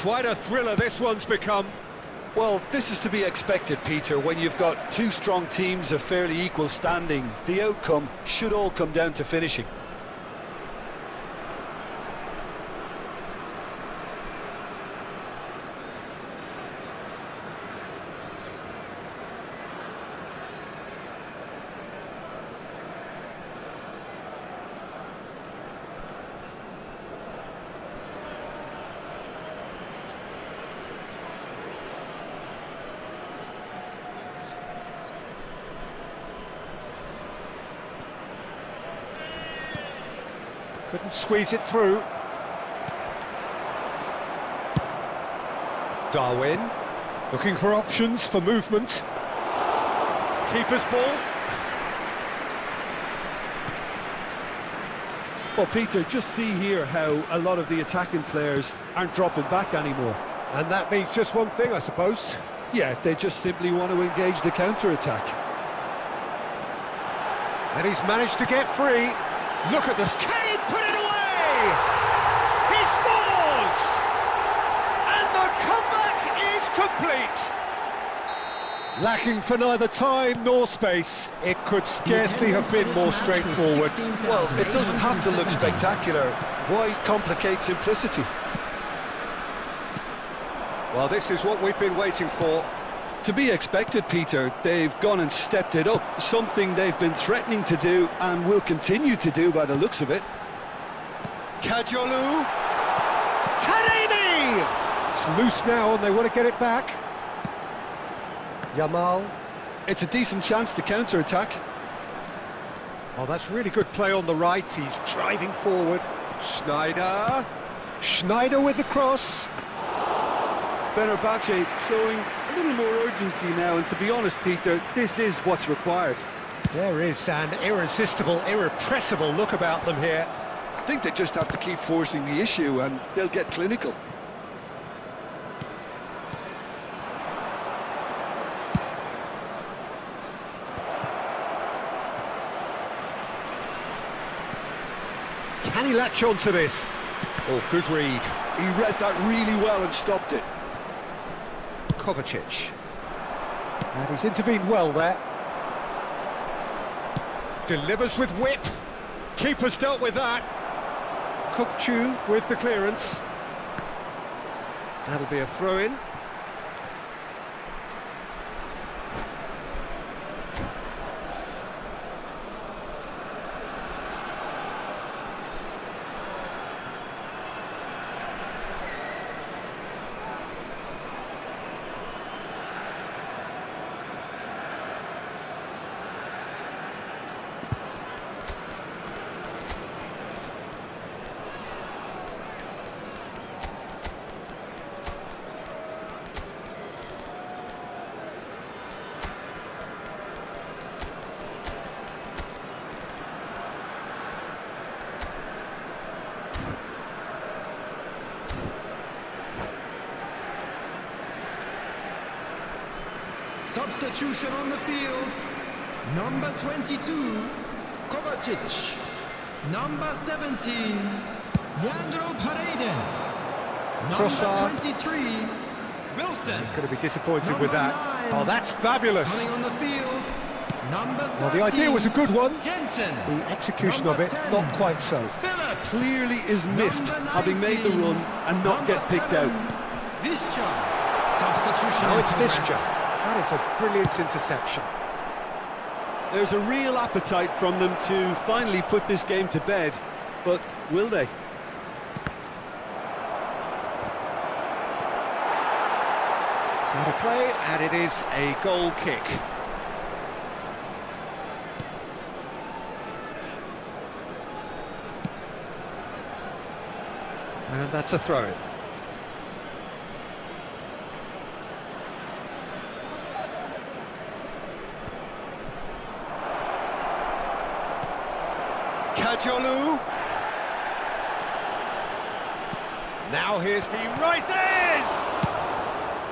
Quite a thriller this one's become. Well, this is to be expected, Peter. When you've got two strong teams of fairly equal standing, the outcome should all come down to finishing. Couldn't squeeze it through. Darwin, looking for options for movement. Keeper's ball. Well, Peter, just see here how a lot of the attacking players aren't dropping back anymore. And that means just one thing, I suppose. Yeah, they just simply want to engage the counter-attack. And he's managed to get free. Look at this. Can he put it away? He scores! And the comeback is complete. Lacking for neither time nor space, it could scarcely have been more straightforward. Well, it doesn't have to look spectacular. Why complicate simplicity? Well, this is what we've been waiting for. To be expected, Peter. They've gone and stepped it up, something they've been threatening to do and will continue to do by the looks of it. Kajolu! Taremi! It's loose now and they want to get it back. Yamal. It's a decent chance to counter-attack. Oh, that's really good play on the right. He's driving forward. Schneider. Schneider with the cross. Fenerbahce showing a little more urgency now, and to be honest, Peter, this is what's required. There is an irresistible, irrepressible look about them here. I think they just have to keep forcing the issue and they'll get clinical. Can he latch on to this? Oh, good read. He read that really well and stopped it. Kovacic. And he's intervened well there. Delivers with whip. Keeper's dealt with that. Kukchu with the clearance. That'll be a throw-in. Substitution on the field. Number 22, Kovacic. Number 17, Leandro Paredes. Trossard. Number 23, Wilson. He's going to be disappointed Number with that. 9, Oh, that's fabulous. Coming on the field. Number 13, Well, the idea was a good one. Jensen. The execution Number of it, 10, not quite so. Phillips. Clearly is miffed, Number having made the 19, run and not get picked number out. 7, Visca. Substitution. Now in it's progress. Visca. That is a brilliant interception. There's a real appetite from them to finally put this game to bed, but will they? It's out of play, and it is a goal kick. And that's a throw. Kajolu. Now here's the rises!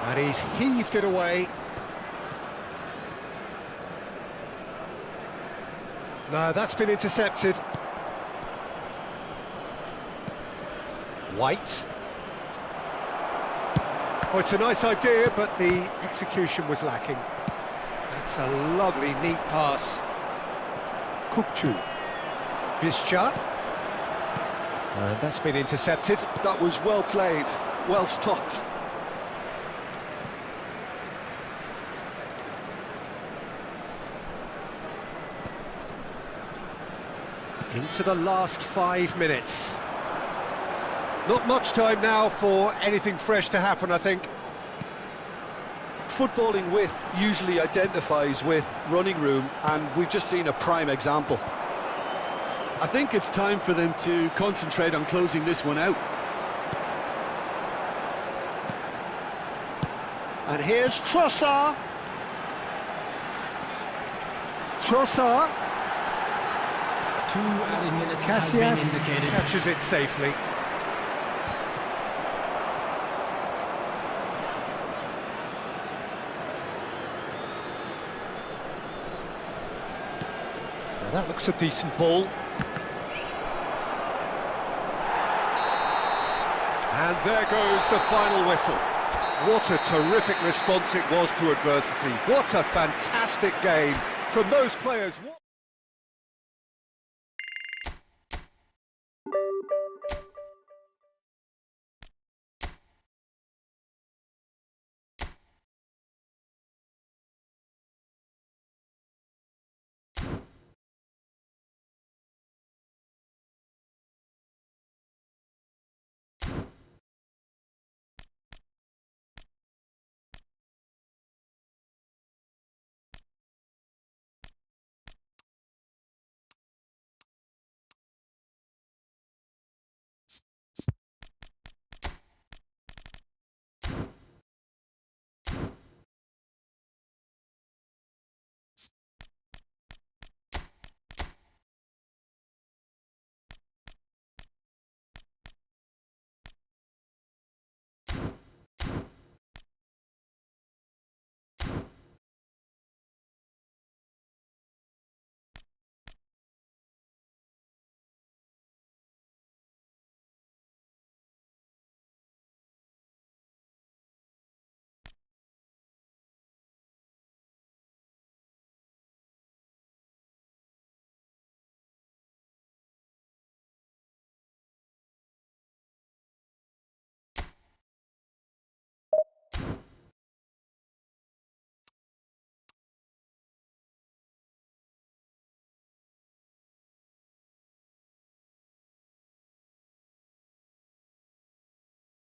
And he's heaved it away. No, that's been intercepted. White. Oh, it's a nice idea, but the execution was lacking. That's a lovely, neat pass. Kukçu. Bischa. And that's been intercepted. That was well played, well stopped. Into the last 5 minutes. Not much time now for anything fresh to happen, I think. Footballing width usually identifies with running room, and we've just seen a prime example. I think it's time for them to concentrate on closing this one out. And here's Trossard. Trossard. 2 added minutes have been Casillas indicated. catches it safely. Now that looks a decent ball. And there goes the final whistle. What a terrific response it was to adversity. What a fantastic game from those players.